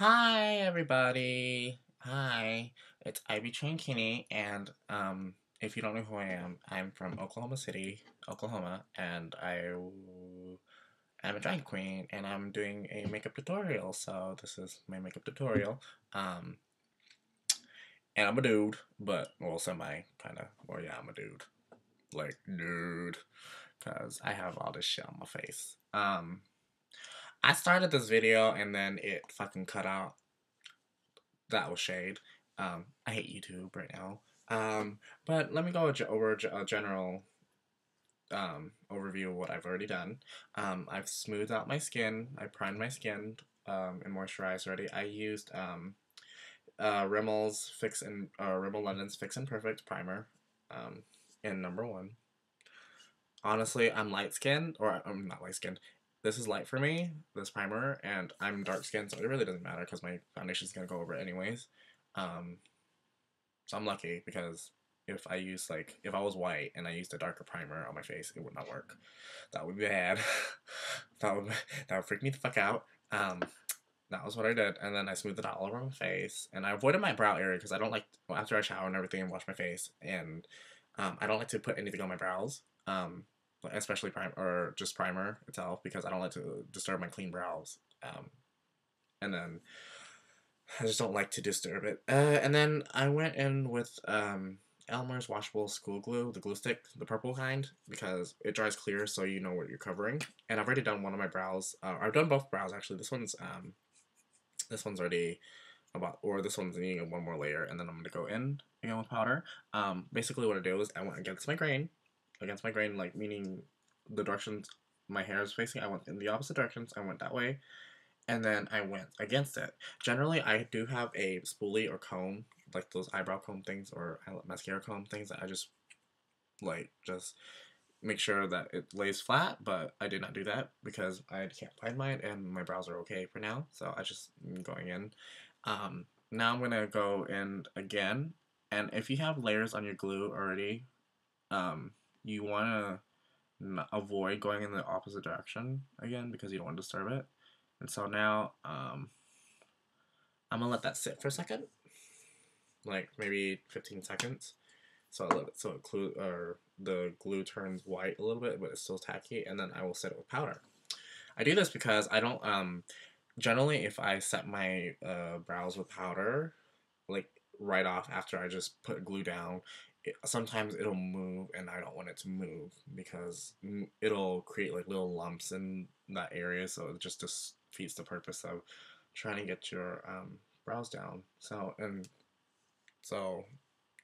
Hi everybody. Hi. It's Ivy Tran Kinney and if you don't know who I am, I'm from Oklahoma City, Oklahoma, and am a drag queen and I'm doing a makeup tutorial. So this is my makeup tutorial. Um and I'm a dude, but well semi kinda. Well yeah, I'm a dude. Like dude. Cause I have all this shit on my face. I started this video and then it fucking cut out. That was shade. I hate YouTube right now. But let me go over a general overview of what I've already done. I've smoothed out my skin. I primed my skin and moisturized already. I used Rimmel London's Fix and Perfect primer in number one. Honestly, I'm light skinned, or I'm not light skinned. This is light for me, this primer, and I'm dark skinned, so it really doesn't matter because my foundation is gonna go over it anyways. Um, So I'm lucky because if I was white and I used a darker primer on my face, it would not work. That would be bad. that would that would freak me the fuck out. That was what I did, and then I smoothed it out all over my face, and I avoided my brow area because I don't like after I shower and everything and wash my face, and I don't like to put anything on my brows, especially primer itself because I don't like to disturb my clean brows. And then I just don't like to disturb it. And then I went in with Elmer's washable school glue, the glue stick, the purple kind, because it dries clear, so you know what you're covering. And I've already done one of my brows. I've done both brows actually. This one's already or this one's needing one more layer, and then I'm gonna go in again with powder. Basically what I do is I went against my grain, like meaning the directions my hair is facing. I went in the opposite directions. I went that way, and then I went against it. Generally, I do have a spoolie or comb, like those eyebrow comb things or mascara comb things that I just make sure that it lays flat, but I did not do that because I can't find mine and my brows are okay for now, so I just going in. Now I'm gonna go in again, and if you have layers on your glue already, um, you wanna avoid going in the opposite direction again because you don't want to disturb it. And so now, I'm gonna let that sit for a second, like maybe 15 seconds. So the glue turns white a little bit, but it's still tacky, and then I will set it with powder. I do this because I don't generally if I set my brows with powder, like right off after I just put glue down, sometimes it'll move, and I don't want it to move because it'll create like little lumps in that area. So it just defeats the purpose of trying to get your brows down. So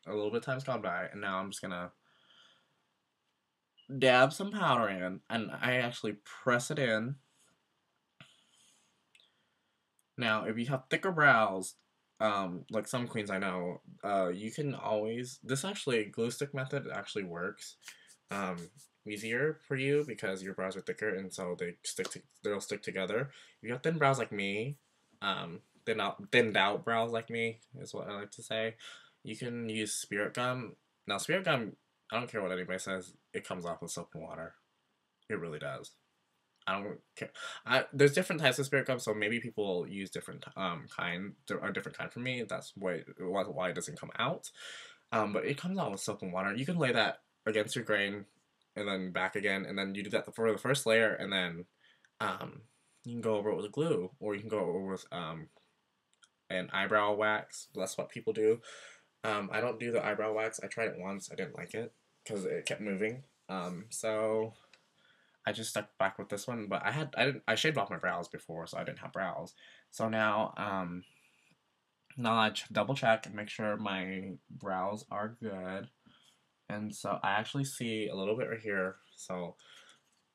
a little bit of time's gone by, and now I'm just gonna dab some powder in, and I actually press it in. Now, if you have thicker brows, like some queens I know, you can always this actually glue stick method actually works um, easier for you because your brows are thicker and so they'll stick together. If you have thin brows like me, thinned out brows like me is what I like to say. You can use spirit gum. Now, spirit gum, I don't care what anybody says, it comes off with soap and water. It really does. I don't care. There's different types of spirit gum, so maybe people use different a different kind from me. That's why it doesn't come out. But it comes out with soap and water. You can lay that against your grain, and then back again, and then you do that for the first layer, and then um, you can go over it with glue, or you can go over with an eyebrow wax. That's what people do. I don't do the eyebrow wax. I tried it once. I didn't like it because it kept moving. So I just stuck back with this one, but I shaved off my brows before, so I didn't have brows. So now I double check and make sure my brows are good. And so I actually see a little bit right here. So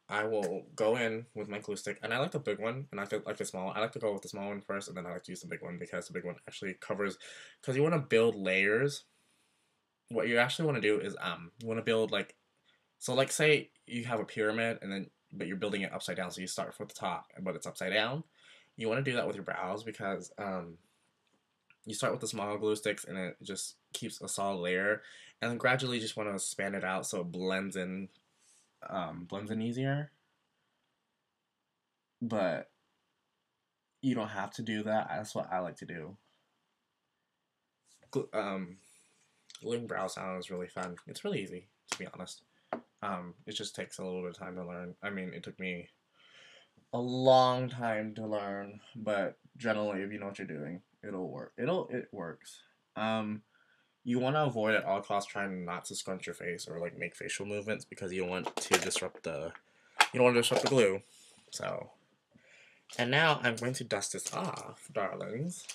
I will go in with my glue stick, and I like the big one, and I like the small one. I like to go with the small one first, and then I like to use the big one because the big one actually covers. Because you want to build layers. What you actually want to do is you want to build like so like say you have a pyramid and then but you're building it upside down, so you start from the top but it's upside down. You want to do that with your brows because you start with the small glue sticks and it just keeps a solid layer, and then gradually you just want to span it out so it blends in easier. But you don't have to do that. That's what I like to do. Gluing brows on is really fun. It's really easy, to be honest. It just takes a little bit of time to learn. I mean, it took me a long time to learn, but generally, if you know what you're doing, it'll work. It works. You want to avoid at all costs trying not to scrunch your face or like make facial movements because you don't want to disrupt the glue. So, and now I'm going to dust this off, darlings.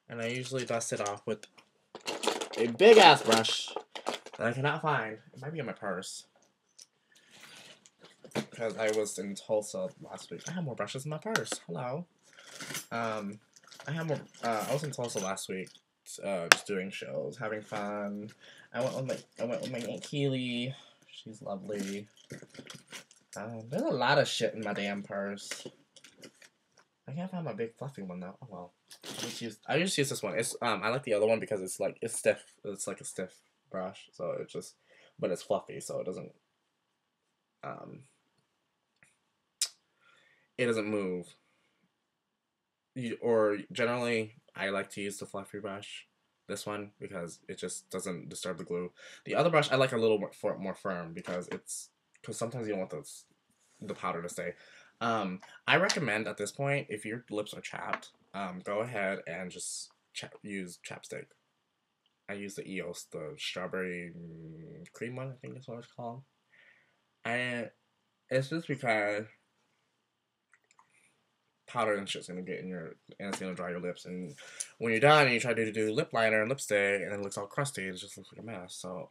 And I usually dust it off with a big ass brush that I cannot find. It might be in my purse. Because I was in Tulsa last week. I have more brushes in my purse. Hello. I have more. I was in Tulsa last week, just doing shows, having fun. I went with my Aunt Keely. She's lovely. There's a lot of shit in my damn purse. I can't find my big fluffy one though. Oh well. I just use this one. It's I like the other one because it's stiff. It's like a stiff brush, so but it's fluffy, so it doesn't move. Or generally, I like to use the fluffy brush, this one, because it just doesn't disturb the glue. The other brush I like a little more firm because sometimes you don't want the powder to stay. I recommend at this point, if your lips are chapped, go ahead and just use chapstick. I use the EOS, the strawberry cream one, I think that's what it's called. And it's just because powder and shit's gonna get in and it's gonna dry your lips. And when you're done and you try to do lip liner and lipstick and it looks all crusty, it just looks like a mess. So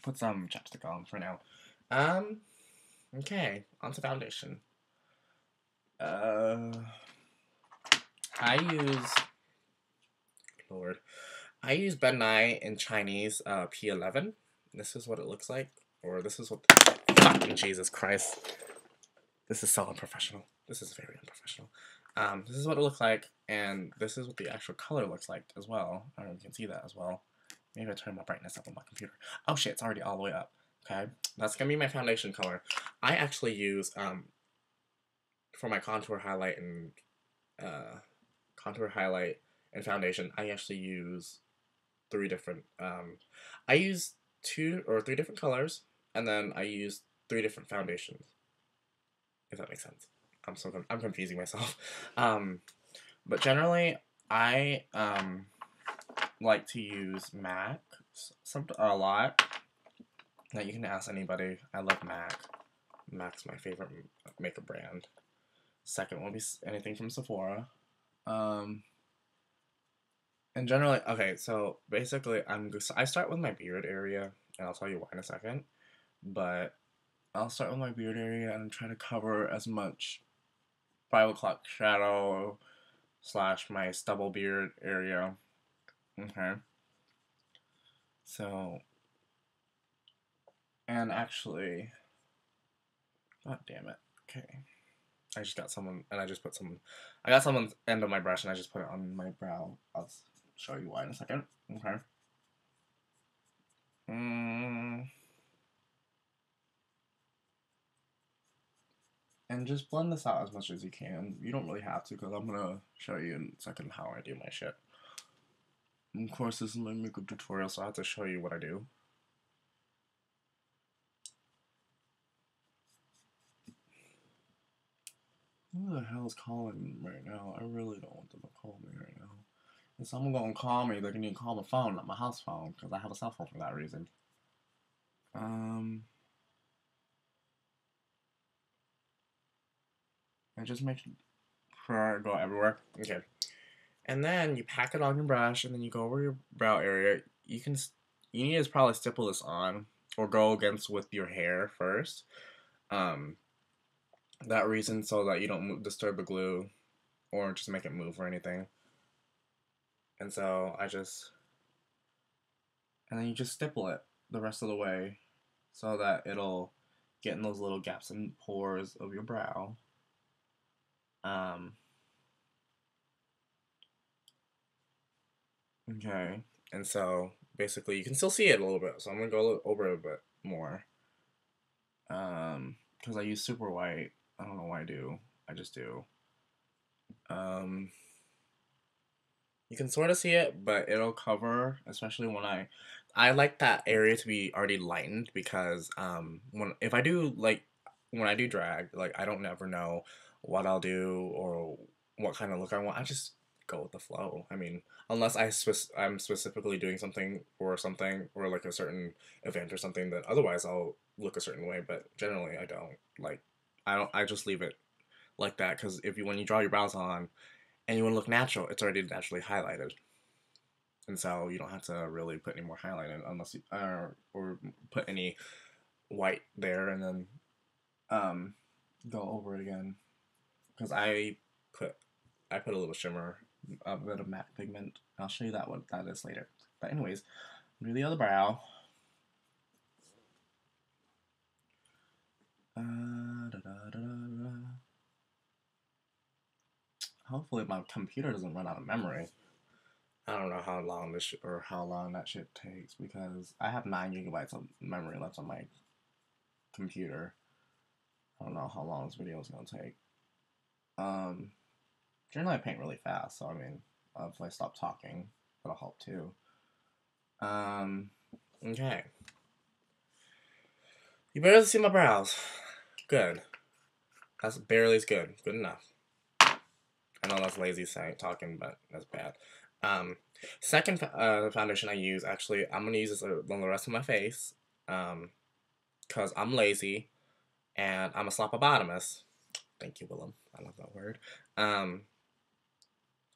put some chapstick on for now. Okay, on to foundation. I use Ben Nye in Chinese P11. This is what it looks like, or this is what fucking Jesus Christ. This is so unprofessional. This is very unprofessional. This is what it looks like, and this is what the actual color looks like as well. I don't know if you can see that as well. Maybe I turn my brightness up on my computer. Oh shit, it's already all the way up. Okay, that's gonna be my foundation color. I actually use, for my contour highlight and foundation, I actually use three different, I use 2 or 3 different colors, and then I use 3 different foundations. If that makes sense. I'm confusing myself. But generally, I like to use MAC a lot. Now you can ask anybody. I love MAC. MAC's my favorite makeup brand. Second will be anything from Sephora. And generally, okay, so basically, I start with my beard area, and I'll tell you why in a second. But I'll start with my beard area and try to cover as much 5 o'clock shadow / my stubble beard area. Okay. So, and actually, god damn it. Okay. I just got someone, and I got someone's end of my brush, and I just put it on my brow. I'll show you why in a second. Okay. And just blend this out as much as you can. You don't really have to, because I'm going to show you in a second how I do my shit. And of course, this is my makeup tutorial, so I have to show you what I do. Who the hell is calling me right now? I really don't want them to call me right now. If someone gonna call me, they're gonna call my phone, not my house phone, because I have a cell phone for that reason. And just make sure I go everywhere. Okay. And then you pack it on your brush, and then you go over your brow area. You need to probably stipple this on, or go against with your hair first. That reason so that you don't disturb the glue, or just make it move or anything. And so and then you just stipple it the rest of the way, so that it'll get in those little gaps and pores of your brow. Okay, and so basically you can still see it a little bit, so I'm gonna go over it a bit more. Because I use super white. I don't know why I do. I just do. Um, you can sort of see it, but it'll cover, especially when I like that area to be already lightened because if I do like when I do drag, like I don't never know what I'll do or what kind of look I want. I just go with the flow. I mean, unless I'm specifically doing something for something or like a certain event or something, that otherwise I'll look a certain way. But generally, I don't like. I don't. I just leave it like that because if you when you draw your brows on and you want to look natural, it's already naturally highlighted, and so you don't have to really put any more highlight in unless you or put any white there and then um go over it again because put I put a little shimmer, a bit of matte pigment. I'll show you that what that is later. But anyways, do the other brow. Da, da, da, da. Hopefully my computer doesn't run out of memory. I don't know how long or how long that shit takes because I have 9 GB of memory left on my computer. I don't know how long this video is gonna take. Um, Generally I paint really fast, so I mean, if I stop talking, that'll help too. Okay. You barely see my brows. Good. That's barely as good. Good enough. I know that's lazy saying talking, but that's bad. Second foundation I use, actually, I'm gonna use this on the rest of my face, cause I'm lazy and I'm a slopobotomist. Thank you, Willem. I love that word.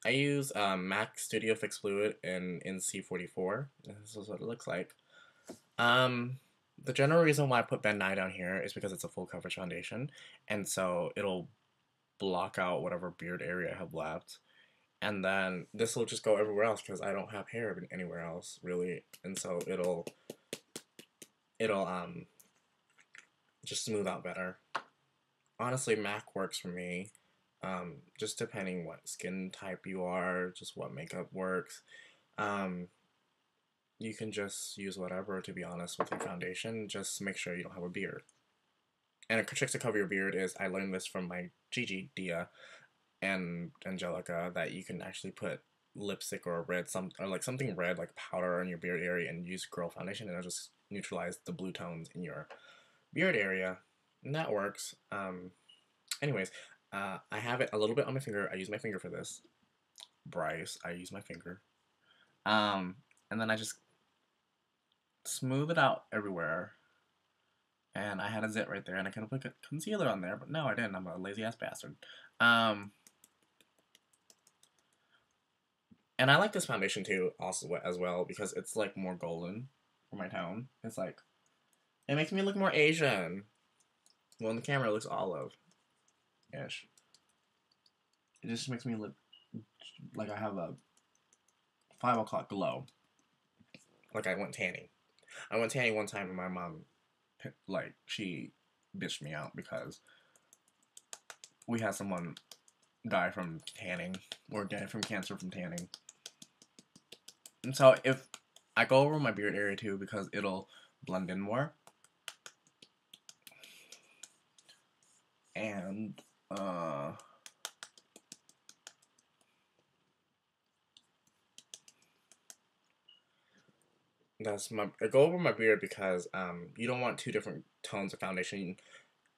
I use MAC Studio Fix Fluid in C44. This is what it looks like. The general reason why I put Ben Nye down here is because it's a full coverage foundation, and so it'll block out whatever beard area I have left. And then this will just go everywhere else because I don't have hair anywhere else really, and so it'll just smooth out better. Honestly, MAC works for me. Just depending what skin type you are, just what makeup works. You can just use whatever, to be honest, with your foundation. Just make sure you don't have a beard. And a trick to cover your beard is, I learned this from my Gigi, Dia, and Angelica, that you can actually put lipstick or like something red, like powder on your beard area and use girl foundation, and it'll just neutralize the blue tones in your beard area. And that works. Anyways, I have it a little bit on my finger. I use my finger for this. Bryce, I use my finger. And then I just smooth it out everywhere. And I had a zit right there, and I could have put concealer on there, but no, I didn't. I'm a lazy ass bastard. And I like this foundation too, also as well, because it's like more golden for my tone. It's like it makes me look more Asian. Well, on the camera, it looks olive-ish. It just makes me look like I have a 5 o'clock glow. Like I went tanning. I went tanning one time, and my mom, like, she bitched me out because we had someone die from tanning or die from cancer from tanning. And so if I go over my beard area too, because it'll blend in more. And I go over my beard because you don't want two different tones of foundation,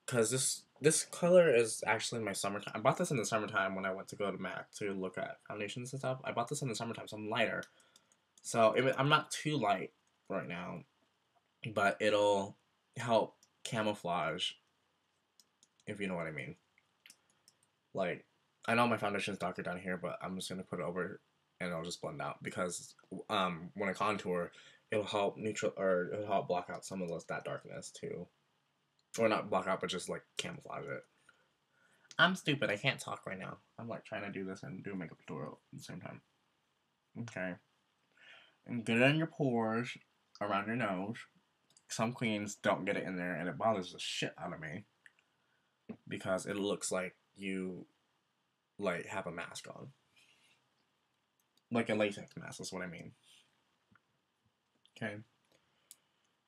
because this color is actually my summertime. I bought this in the summertime when I went to go to MAC to look at foundations and stuff. I bought this in the summertime, so I'm lighter. So I'm not too light right now, but it'll help camouflage, if you know what I mean. Like, I know my foundation is darker down here, but I'm just gonna put it over and it'll just blend out because when I contour, it'll help it'll help block out some of that darkness too, or not block out, but just like camouflage it. I'm stupid. I can't talk right now. I'm like trying to do this and do a makeup tutorial at the same time. Okay. And get it in your pores, around your nose. Some queens don't get it in there, and it bothers the shit out of me because it looks like you like have a mask on, like a latex mask. Is what I mean. Okay.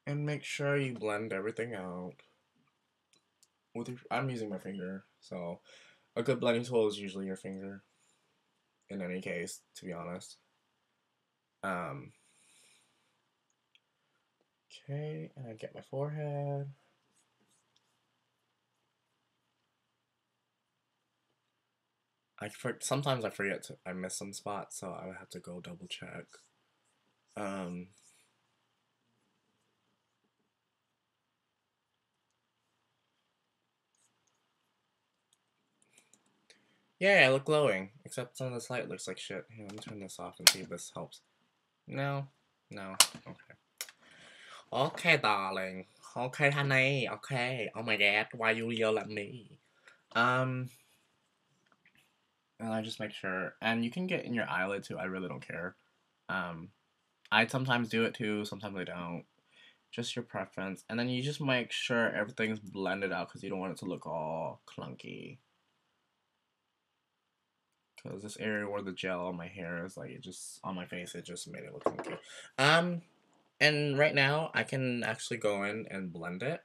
And make sure you blend everything out. I'm using my finger, so A good blending tool is usually your finger. In any case, to be honest. Um, okay, and I get my forehead. Sometimes I forget I miss some spots, so I would have to go double check. Um, yeah, I look glowing, except some of this light looks like shit. Here, let me turn this off and see if this helps. No, no, okay. Okay, darling. Okay, honey. Okay. Oh my god, why you yell at me? Um, and I just make sure, and you can get in your eyelid too. I really don't care. Um, I sometimes do it too. Sometimes I don't. Just your preference, and then you just make sure everything's blended out because you don't want it to look all clunky. Because this area where the gel on my hair is, like, it just on my face, it just made it look clunky. And right now I can actually go in and blend it.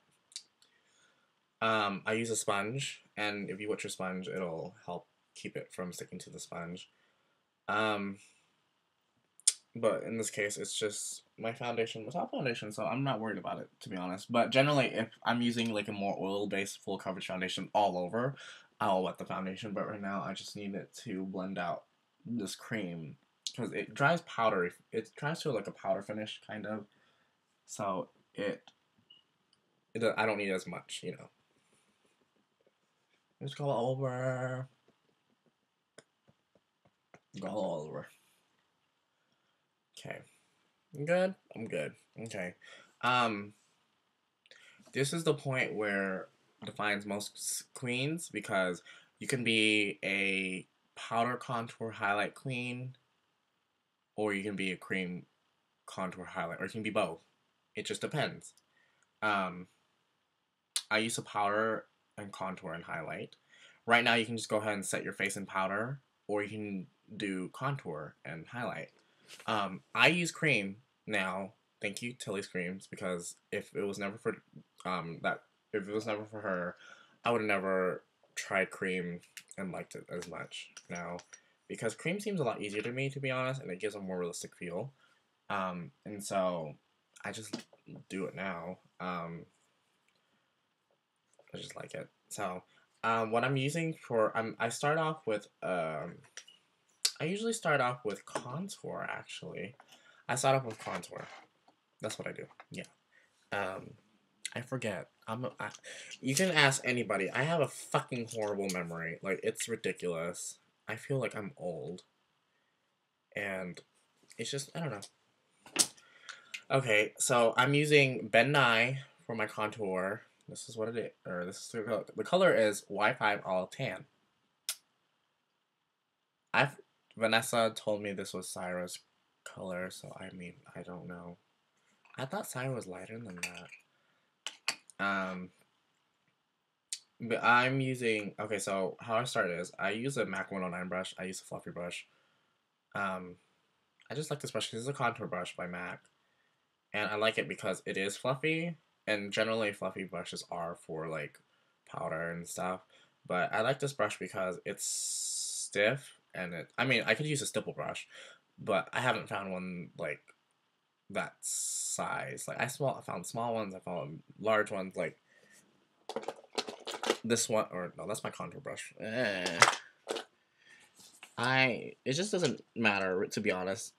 I use a sponge, and if you wet your sponge, it'll help keep it from sticking to the sponge. Um, but in this case, it's just my foundation, my top foundation, so I'm not worried about it, to be honest. But generally, if I'm using like a more oil-based full coverage foundation all over, I'll wet the foundation. But right now, I just need it to blend out this cream because it dries powdery. It dries to like a powder finish kind of, so I don't need as much, you know. Just go over. Go all over. Okay. I'm good? I'm good. Okay. Um, this is the point where defines most queens because you can be a powder contour highlight queen or you can be a cream contour highlight or you can be both. It just depends. Um, I use a powder and contour and highlight. Right now you can just go ahead and set your face in powder or you can do contour and highlight. I use cream now. Thank you, Tilly's Creams, because if it was never for if it was never for her, I would have never tried cream and liked it as much now, because cream seems a lot easier to me, to be honest, and it gives a more realistic feel. And so I just do it now. I just like it. So, what I'm using for I start off with I usually start off with contour actually. I start off with contour. That's what I do. Yeah. Um, I forget. You can ask anybody. I have a fucking horrible memory. Like, it's ridiculous. I feel like I'm old. And it's just, I don't know. Okay, so I'm using Ben Nye for my contour. This is what it is. Or this is the color. The color is Y5 All Tan. Vanessa told me this was Syra's color, so I mean, I don't know. I thought Syra was lighter than that. But I'm using, okay, so how I start is I use a MAC 109 brush. I use a fluffy brush. I just like this brush because it's a contour brush by MAC. And I like it because it is fluffy. And generally fluffy brushes are for like powder and stuff. But I like this brush because it's stiff and I mean, I could use a stipple brush, but I haven't found one like that size. Like I found small ones, I found large ones, like this one, or no, that's my contour brush. It just doesn't matter, to be honest.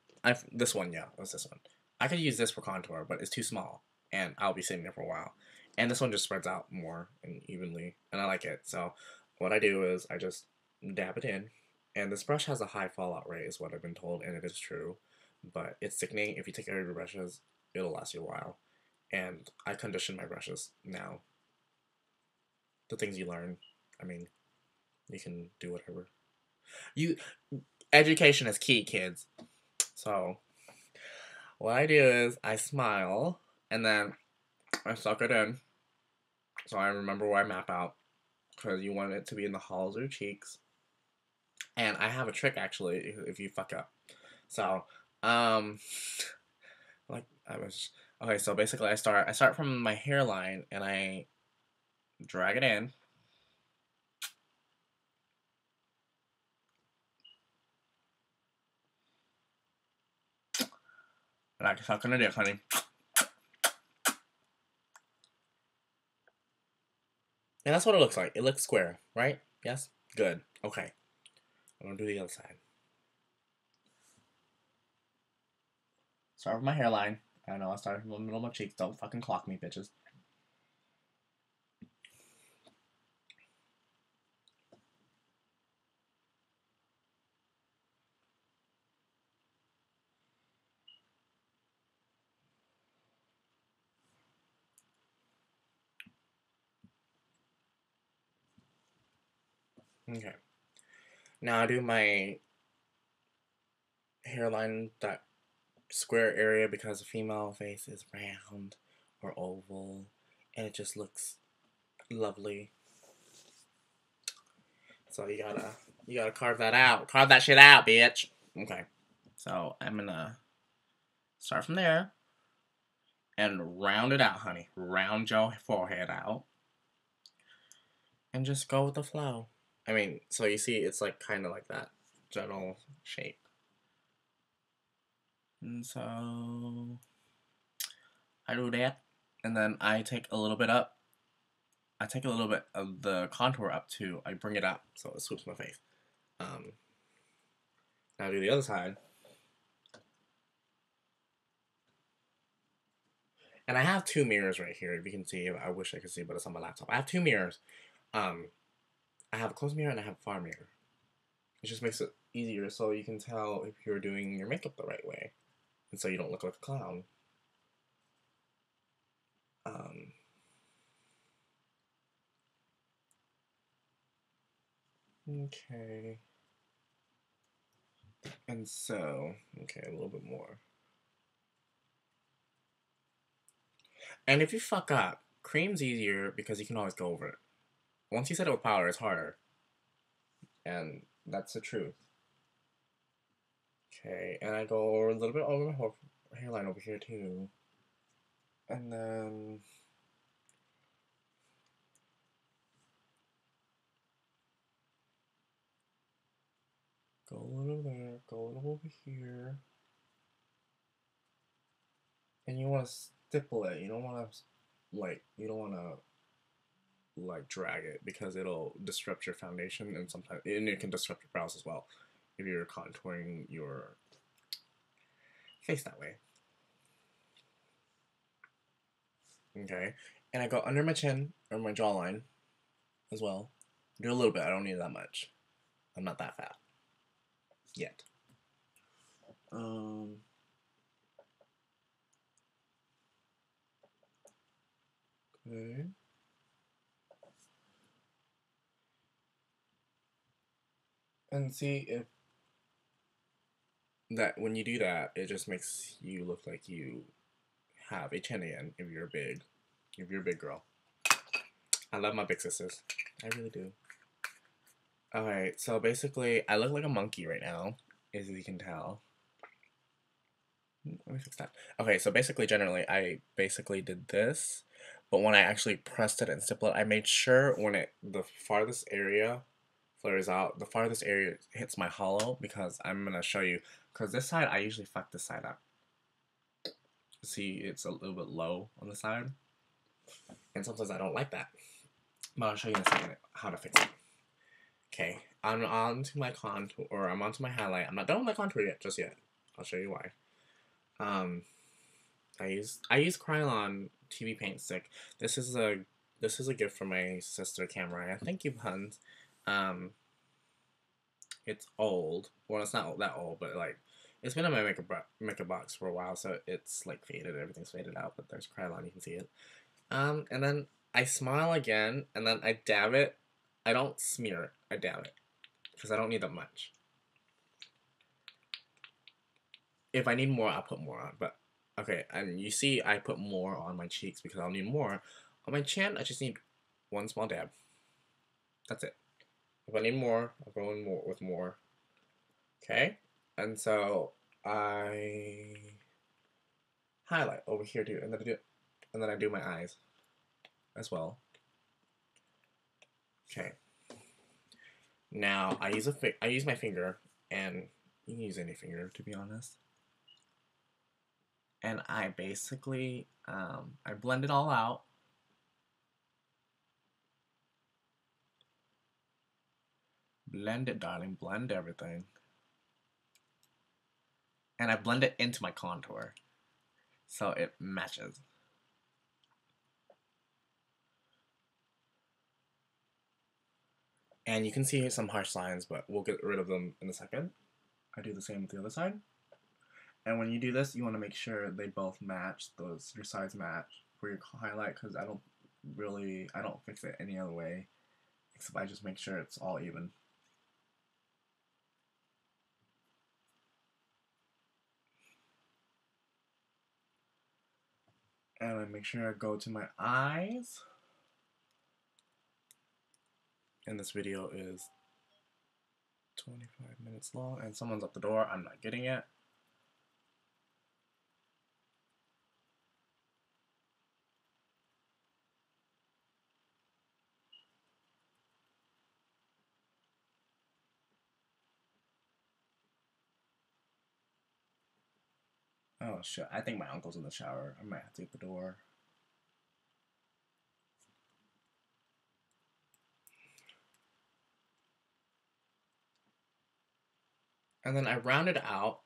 This one, yeah, that's this one. I could use this for contour, but it's too small, and I'll be sitting there for a while. And this one just spreads out more and evenly, and I like it. So what I do is I just dab it in, and this brush has a high fallout rate, is what I've been told, and it is true. But it's sickening. If you take care of your brushes, it'll last you a while. And I condition my brushes now. The things you learn, I mean, you can do whatever. Education is key, kids. So what I do is I smile and then I suck it in. So I remember where I map out, because you want it to be in the hollows of your cheeks. And I have a trick actually if you fuck up. So, like I was okay. So basically, I start from my hairline and I drag it in. Like sucking a dick, honey. And that's what it looks like. It looks square, right? Yes? Good. Okay. I'm gonna do the other side. Start with my hairline. I know I started from the middle of my cheeks. Don't fucking clock me, bitches. Okay. Now I do my hairline, that square area, because a female face is round or oval, and it just looks lovely. So you gotta carve that out. Carve that shit out, bitch. Okay. So I'm gonna start from there and round it out, honey. Round your forehead out. And just go with the flow. I mean, so you see it's like kind of like that general shape. And so I do that, and then I take a little bit up. I take a little bit of the contour up too. I bring it up so it swoops my face. Now I do the other side. And I have two mirrors right here, if you can see. I wish I could see, but it's on my laptop. I have two mirrors. I have a close mirror and I have a far mirror. It just makes it easier so you can tell if you're doing your makeup the right way. And so you don't look like a clown. Okay. And so, okay, a little bit more. And if you fuck up, cream's easier because you can always go over it. Once you set it with powder, it's harder. And that's the truth. Okay, and I go a little bit over my hairline over here too. And then go a little there, go a little over here. And you want to stipple it. You don't want to, you don't want to, drag it because it'll disrupt your foundation and sometimes, and it can disrupt your brows as well if you're contouring your face that way. Okay. And I go under my chin or my jawline as well. Do a little bit. I don't need that much. I'm not that fat yet. Okay. And see if that when you do that, it just makes you look like you have a chin again if you're a big girl. I love my big sisters. I really do. Alright, so basically, I look like a monkey right now, as you can tell. Let me fix that. Okay, so basically, generally, I basically did this, but when I actually pressed it and stippled it, I made sure when the farthest area flares out, the farthest area hits my hollow, because I'm gonna show you, because this side, I usually fuck this side up. See, it's a little bit low on the side, and sometimes I don't like that, but I'll show you in a second how to fix it. Okay, I'm on to my contour, or I'm onto my highlight. I'm not done with my contour yet, just yet. I'll show you why. I use Krylon TV paint stick. This is a gift from my sister Cameron. Thank you, Huns. It's old. Well, it's not that old, but like it's been in my makeup box for a while, so it's like faded. Everything's faded out, but there's Krylon. You can see it. And then I smile again, and then I dab it. I don't smear it. I dab it because I don't need that much. If I need more, I'll put more on. But okay, and you see, I put more on my cheeks because I'll need more. On my chin, I just need one small dab. That's it. If I need more, I'll go in more with more. Okay, and so I highlight over here too, and then I do my eyes as well. Okay. Now I use my finger, and you can use any finger to be honest. And I basically, I blend it all out. Blend it, darling, blend everything. And I blend it into my contour, so it matches. And you can see some harsh lines, but we'll get rid of them in a second. I do the same with the other side. And when you do this, you want to make sure they both match, your sides match for your highlight, because I don't fix it any other way, except I just make sure it's all even. And I make sure I go to my eyes. And this video is 25 minutes long, and someone's at the door. I'm not getting it. Oh shit, I think my uncle's in the shower. I might have to get the door. And then I round it out,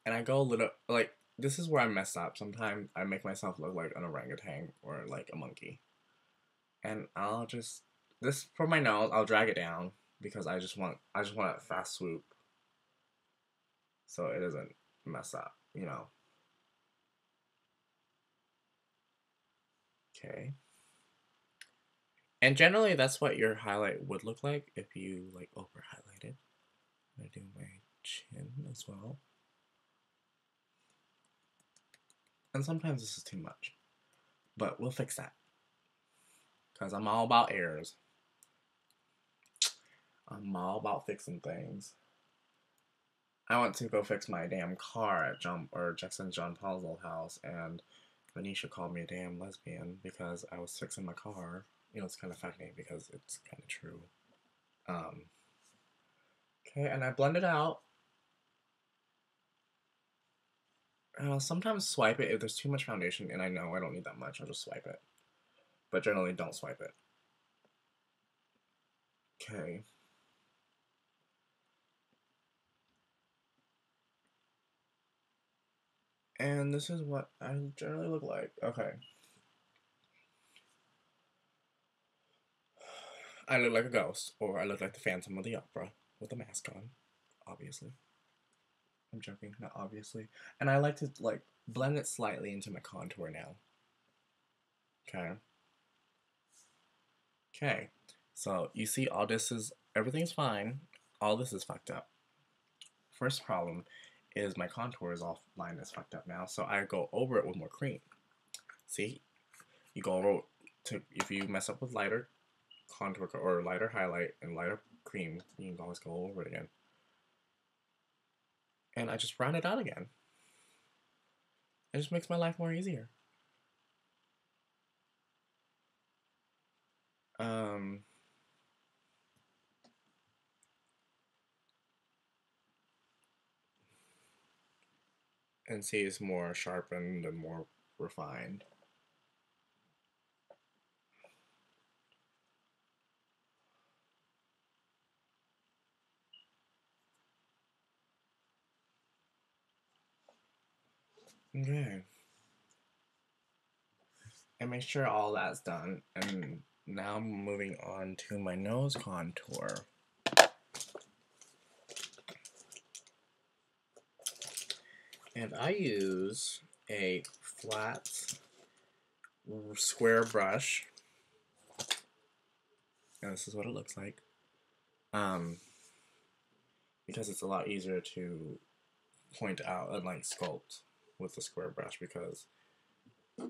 and I go a little, like, this is where I mess up. Sometimes I make myself look like an orangutan or like a monkey. And I'll just, this, for my nose, I'll drag it down because I just want a fast swoop so it doesn't mess up, you know. Okay. And generally that's what your highlight would look like if you like over highlighted. I'm gonna do my chin as well. And sometimes this is too much, but we'll fix that because I'm all about errors. I'm all about fixing things. I went to go fix my damn car at Jackson John Paul's old house, and Venetia called me a damn lesbian because I was fixing my car. You know, it's kind of funny because it's kind of true. Okay, and I blend it out. And I'll sometimes swipe it if there's too much foundation, and I know I don't need that much. I'll just swipe it. But generally, don't swipe it. Okay. And this is what I generally look like. Okay. I look like a ghost, or I look like the Phantom of the Opera with a mask on, obviously. I'm joking, not obviously. And I like to like blend it slightly into my contour now. Okay. Okay. So you see all this is, everything's fine. All this is fucked up. First problem is my contour is all line is fucked up now. So I go over it with more cream. See? You go over to, if you mess up with lighter contour or lighter highlight and lighter cream, you can always go over it again. And I just round it out again. It just makes my life more easier. And see, it's more sharpened and more refined. Okay. And make sure all that's done. And now I'm moving on to my nose contour. And I use a flat square brush. And this is what it looks like. Because it's a lot easier to point out and like sculpt with the square brush, because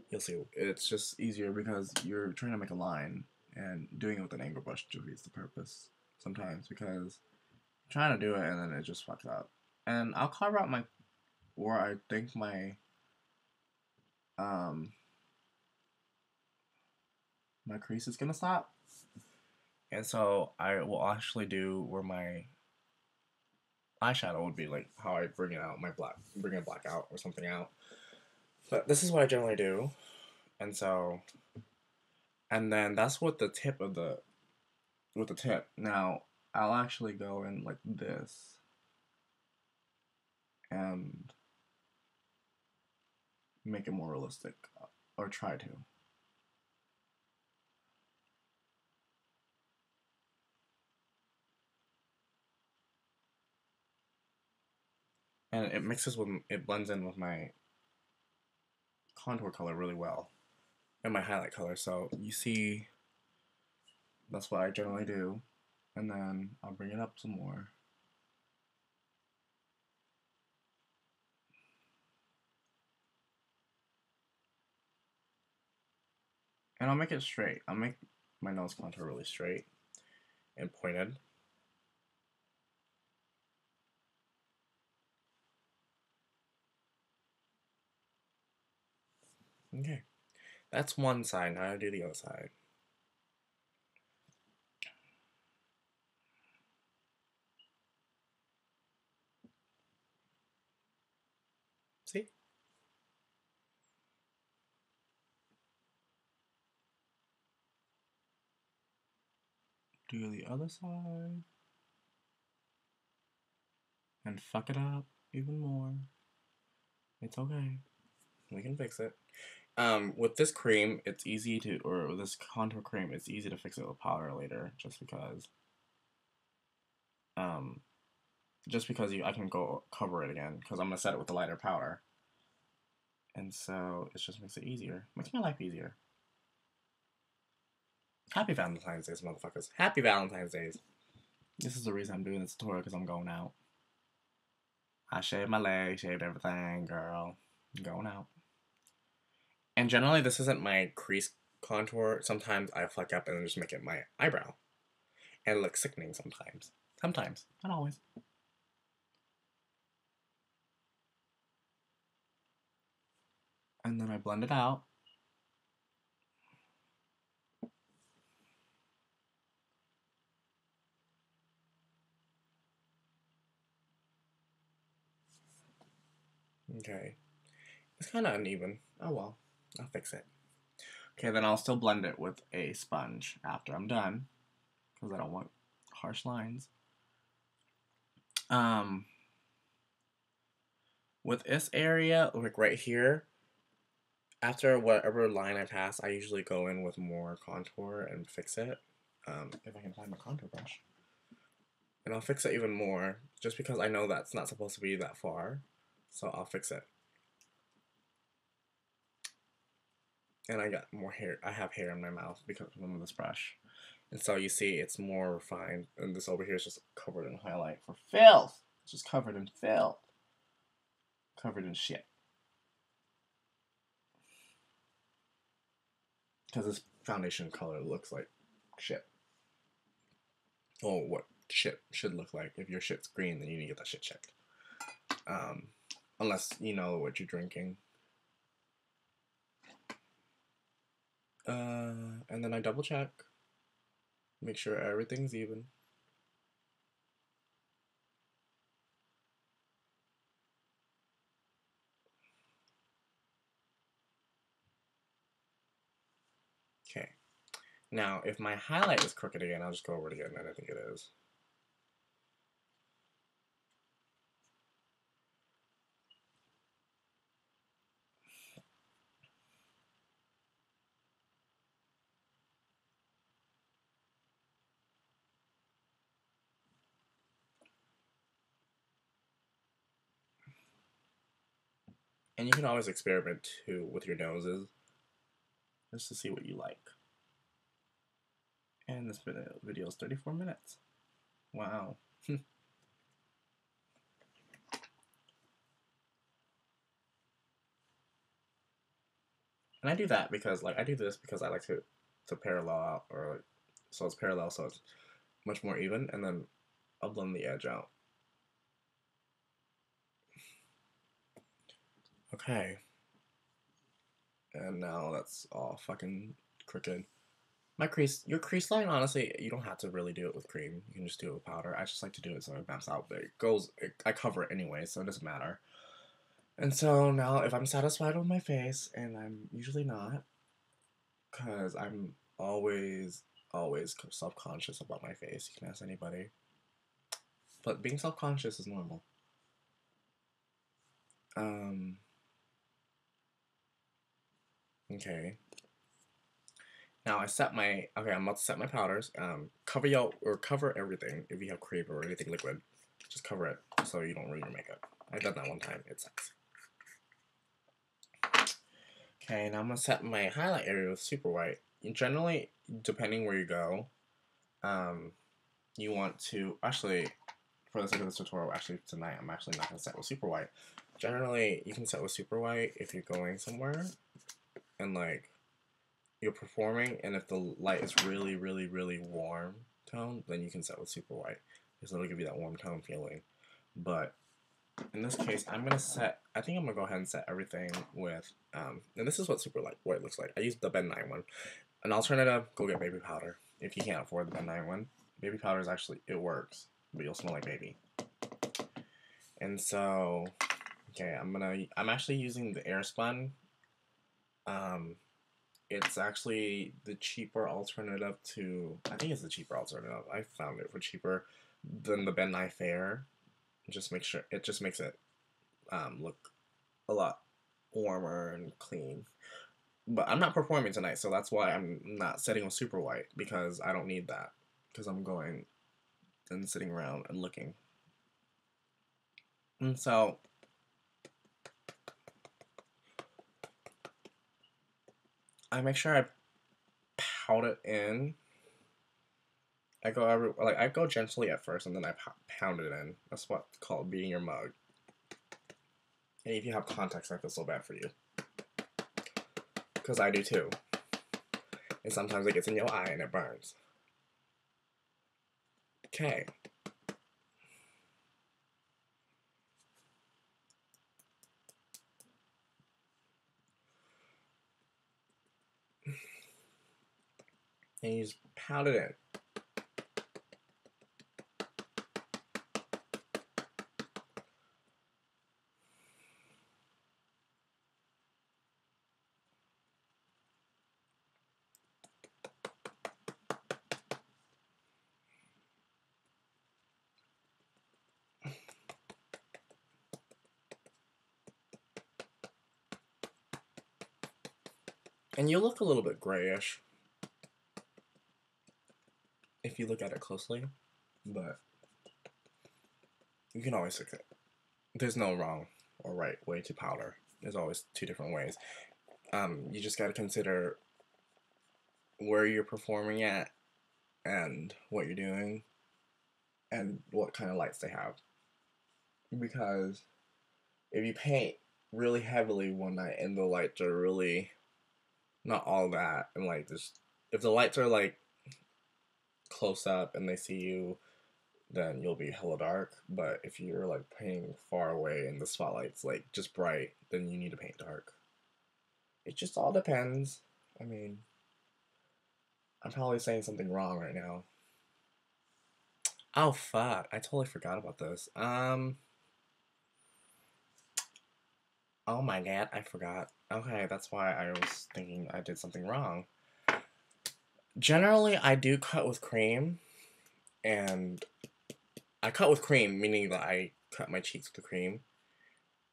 you'll see it's just easier because you're trying to make a line, and doing it with an angle brush defeats the purpose sometimes because I'm trying to do it and then it just fucks up. And I'll carve out where I think my crease is gonna stop. And so I will actually do where my eyeshadow would be, like how I bring it out, bring a black out or something out. But this is what I generally do. And so, and then that's what the tip of with the tip. Now, I'll actually go in like this and make it more realistic, or try to. And it mixes with, it blends in with my contour color really well and my highlight color. So you see, that's what I generally do. And then I'll bring it up some more. And I'll make it straight. I'll make my nose contour really straight and pointed. Okay. That's one side. Now I do the other side. See? Do the other side. And fuck it up even more. It's okay. We can fix it. With this cream, it's easy to, or with this contour cream, it's easy to fix it with powder later, just because, um, I can go cover it again, because I'm gonna set it with the lighter powder, and so it just makes it easier, makes my life easier. Happy Valentine's Days, motherfuckers! Happy Valentine's Days. This is the reason I'm doing this tutorial, because I'm going out. I shaved my leg, shaved everything, girl. I'm going out. And generally, this isn't my crease contour. Sometimes I fleck up and just make it my eyebrow. And it looks sickening sometimes. Sometimes. Not always. And then I blend it out. Okay. It's kind of uneven. Oh well. I'll fix it. Okay, then I'll still blend it with a sponge after I'm done. Because I don't want harsh lines. With this area, like right here, after whatever line I pass, I usually go in with more contour and fix it. If I can find my contour brush. And I'll fix it even more, just because I know that's not supposed to be that far. So I'll fix it. And I got more hair. I have hair in my mouth because of this brush. And so you see it's more refined. And this over here is just covered in highlight for filth. It's just covered in filth. Covered in shit. Because this foundation color looks like shit. Oh, what shit should look like. If your shit's green, then you need to get that shit checked. Unless you know what you're drinking. And then I double check. Make sure everything's even. Okay. Now, if my highlight is crooked again, I'll just go over it again, and I think it is. And you can always experiment too with your noses, just to see what you like. And this video is 34 minutes. Wow. And I do that because, like, I do this because I like to parallel out, or like, so it's parallel, so it's much more even, and then I'll blend the edge out. Okay. And now that's all fucking crooked. Your crease line, honestly, you don't have to really do it with cream. You can just do it with powder. I just like to do it so it maps out, but I cover it anyway, so it doesn't matter. And so now, if I'm satisfied with my face, and I'm usually not, because I'm always self conscious about my face. You can ask anybody. But being self conscious is normal. Um, okay. Now I'm about to set my powders. Cover everything if you have cream or anything liquid. Just cover it so you don't ruin your makeup. I did that one time. It sucks. Okay, now I'm gonna set my highlight area with super white. Generally, depending where you go, um, you want to actually, for the sake of this tutorial, actually tonight I'm actually not gonna set with super white. Generally, you can set with super white if you're going somewhere and like you're performing, and if the light is really, really, really warm tone, then you can set with super white because it'll give you that warm tone feeling. But in this case, I think I'm gonna go ahead and set everything with, and this is what super light white looks like. I used the Ben 9 one. An alternative, go get baby powder if you can't afford the Ben 9 one. Baby powder is actually, it works, but you'll smell like baby. And so, okay, I'm actually using the Airspun. It's actually the cheaper alternative to, I think it's the cheaper alternative. I found it for cheaper than the Ben 9 Fair. It just makes it look a lot warmer and clean. But I'm not performing tonight, so that's why I'm not setting with super white, because I don't need that. Because I'm going and sitting around and looking. And so I make sure I pound it in. I go gently at first, and then I pound it in. That's what's called beating your mug. And if you have contacts, I feel so bad for you, because I do too. And sometimes it gets in your eye and it burns. Okay. And you just pound it in. And you look a little bit grayish if you look at it closely, but you can always fix it. There's no wrong or right way to powder. There's always two different ways. You just got to consider where you're performing at and what you're doing and what kind of lights they have. Because if you paint really heavily one night and the lights are really not all that, and like just if the lights are like close up and they see you, then you'll be hella dark. But if you're like painting far away and the spotlight's like just bright, then you need to paint dark. It just all depends. I mean, I'm probably saying something wrong right now. Oh fuck, I totally forgot about this. Oh my god, I forgot. Okay, that's why I was thinking I did something wrong. Generally, I do cut with cream, and I cut with cream, meaning that I cut my cheeks with the cream.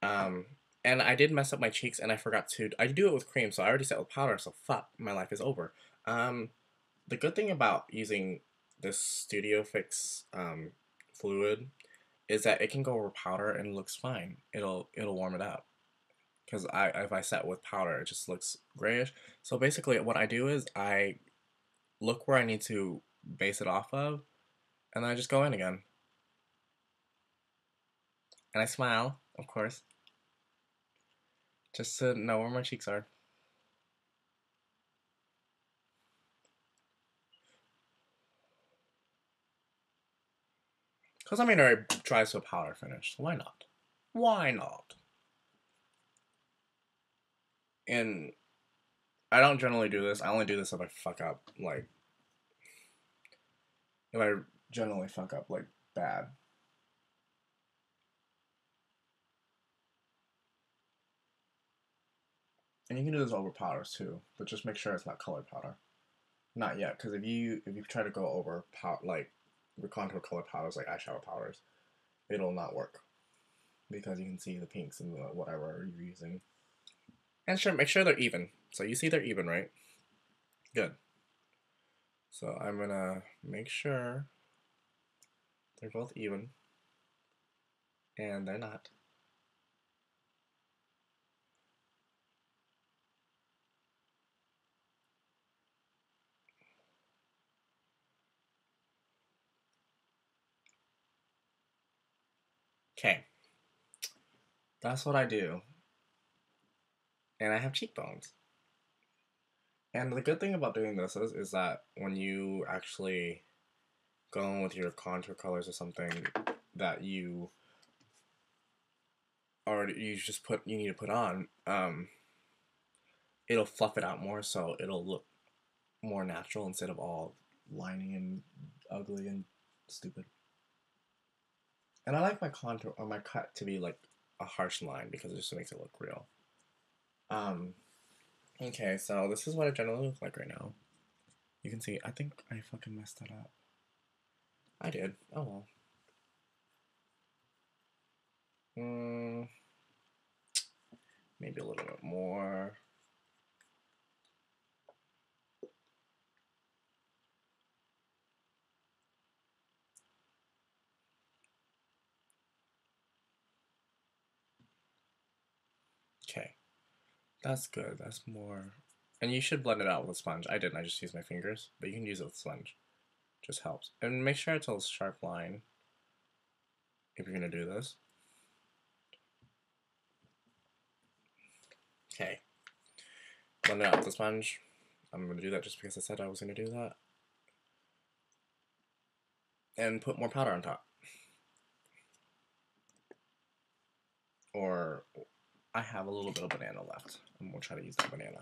Um, and I did mess up my cheeks, and I forgot to. I do it with cream, so I already set with powder. So fuck, my life is over. The good thing about using this Studio Fix fluid is that it can go over powder and it looks fine. It'll warm it up. Because if I set with powder, it just looks grayish. So basically, what I do is I look where I need to base it off of, and then I just go in again. And I smile, of course, just to know where my cheeks are. Because I mean, it dries to a powder finish, so why not? Why not? And I don't generally do this. I only do this if I fuck up, like, if I generally fuck up, like, bad. And you can do this over powders too, but just make sure it's not colored powder. Not yet, because if you try to go over like the contour color powders, like eyeshadow powders, it'll not work because you can see the pinks and the whatever you're using. And sure, make sure they're even. So you see they're even, right? Good. So I'm gonna make sure they're both even, and they're not. Okay. That's what I do. And I have cheekbones. And the good thing about doing this is that when you actually go in with your contour colors or something that you already you need to put on, it'll fluff it out more, so it'll look more natural instead of all liney and ugly and stupid. And I like my contour or my cut to be like a harsh line because it just makes it look real. Okay, so this is what it generally looks like right now. You can see, I think I fucking messed that up. I did. Oh well. Maybe a little bit more. Okay. That's good. That's more. And you should blend it out with a sponge. I didn't. I just used my fingers. But you can use it with a sponge. Just helps. And make sure it's a sharp line if you're going to do this. Okay. Blend it out with a sponge. I'm going to do that just because I said I was going to do that. And put more powder on top. Or I have a little bit of banana left. I'm going to try to use that banana.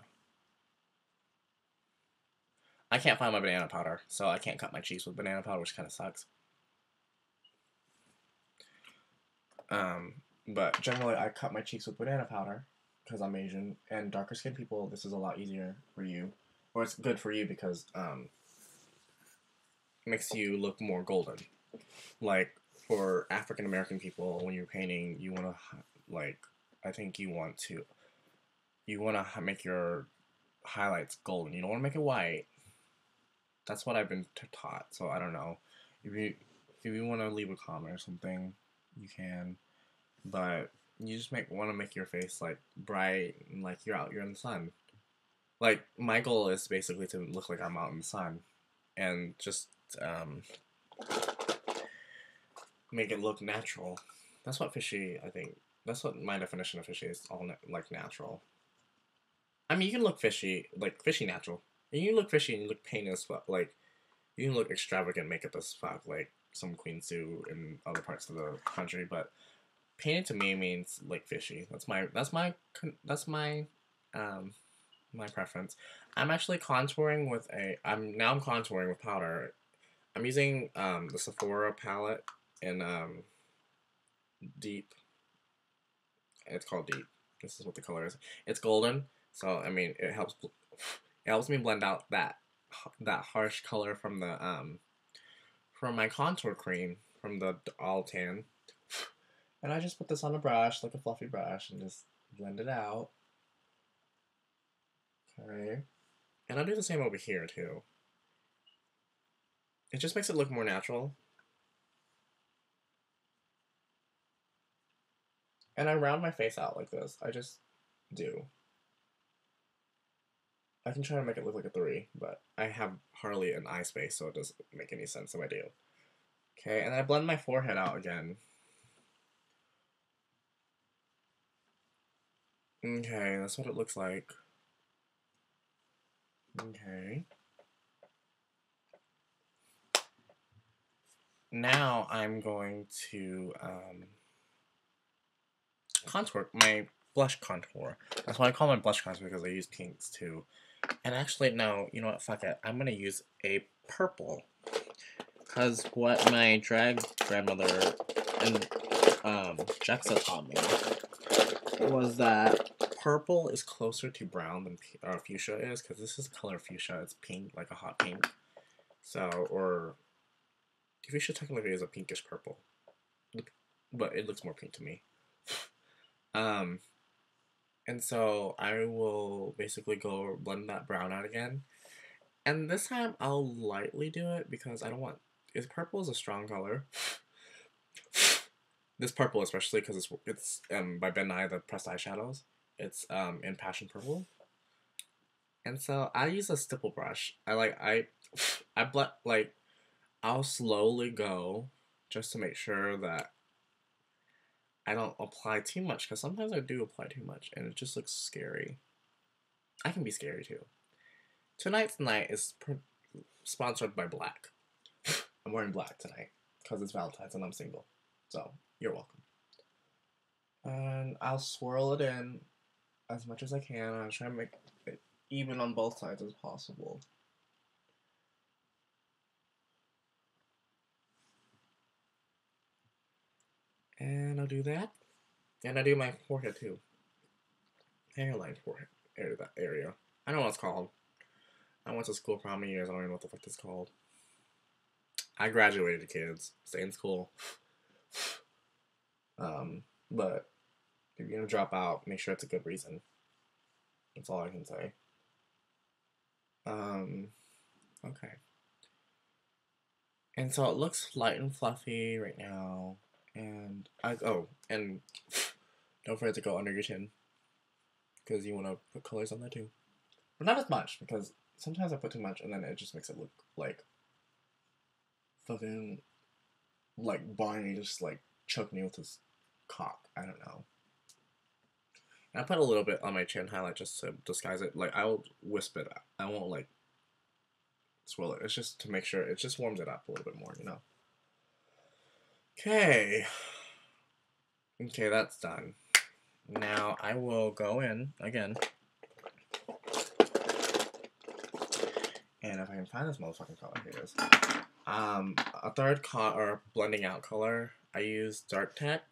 I can't find my banana powder, so I can't cut my cheeks with banana powder, which kind of sucks. But generally I cut my cheeks with banana powder because I'm Asian, and darker skinned people, this is a lot easier for you. Or it's good for you because it makes you look more golden. Like, for African American people, when you're painting, you want to, like, I think you want to make your highlights golden. You don't want to make it white. That's what I've been taught, so I don't know. If you want to leave a comment or something, you can. But you just want to make your face like bright and like you're in the sun. Like, my goal is basically to look like I'm out in the sun, and just make it look natural. That's what fishy. I think that's what my definition of fishy is. All like natural. I mean, you can look fishy, like fishy natural. And you can look fishy and you look painted as fuck. Like, you can look extravagant makeup as fuck, like some queens do in other parts of the country. But painted to me means like fishy. That's my my preference. I'm actually contouring with I'm contouring with powder. I'm using the Sephora palette in Deep. It's called Deep. This is what the color is. It's golden, so I mean it helps me blend out that harsh color from the from my contour cream from the all tan. And I just put this on a brush, like a fluffy brush, and just blend it out. Okay. And I'll do the same over here too. It just makes it look more natural. And I round my face out like this. I just do. I can try to make it look like a 3, but I have hardly an eye space, so it doesn't make any sense if I do. Okay, and I blend my forehead out again. Okay, that's what it looks like. Okay. Now I'm going to contour my blush contour. That's why I call my blush contour, because I use pinks too. And actually, no, you know what? Fuck it. I'm gonna use a purple, because what my drag grandmother and Jaxa taught me was that purple is closer to brown than fuchsia is, because this is color fuchsia. It's pink, like a hot pink. So, or fuchsia technically is a pinkish purple, but it looks more pink to me. And so I will basically go blend that brown out again. And this time I'll lightly do it because I don't want... Purple is a strong color. This purple especially because it's by Ben Nye, the pressed eyeshadows. It's in Passion Purple. And so I use a stipple brush. I'll slowly go just to make sure that I don't apply too much, because sometimes I do apply too much and it just looks scary. I can be scary too. Tonight's night is sponsored by black. I'm wearing black tonight because it's Valentine's and I'm single. So, you're welcome. And I'll swirl it in as much as I can. I'll try to make it even on both sides as possible. And I'll do that. And I do my forehead too. Hairline forehead. That area. I know what it's called. I went to school for how many years? I don't even know what the fuck it's called. I graduated, kids. Stay in school. But if you're gonna drop out, make sure it's a good reason. That's all I can say. Okay. And so it looks light and fluffy right now. And and don't forget to go under your chin, because you want to put colors on there too. But not as much, because sometimes I put too much and then it just makes it look like fucking like Barney just like choked me with his cock. I don't know. And I put a little bit on my chin highlight just to disguise it. Like, I'll wisp it out. I won't like swirl it. It's just to make sure it just warms it up a little bit more, you know. Okay. Okay, that's done. Now I will go in again. And if I can find this motherfucking color, here it is. A third blending out color. I use Dark Tech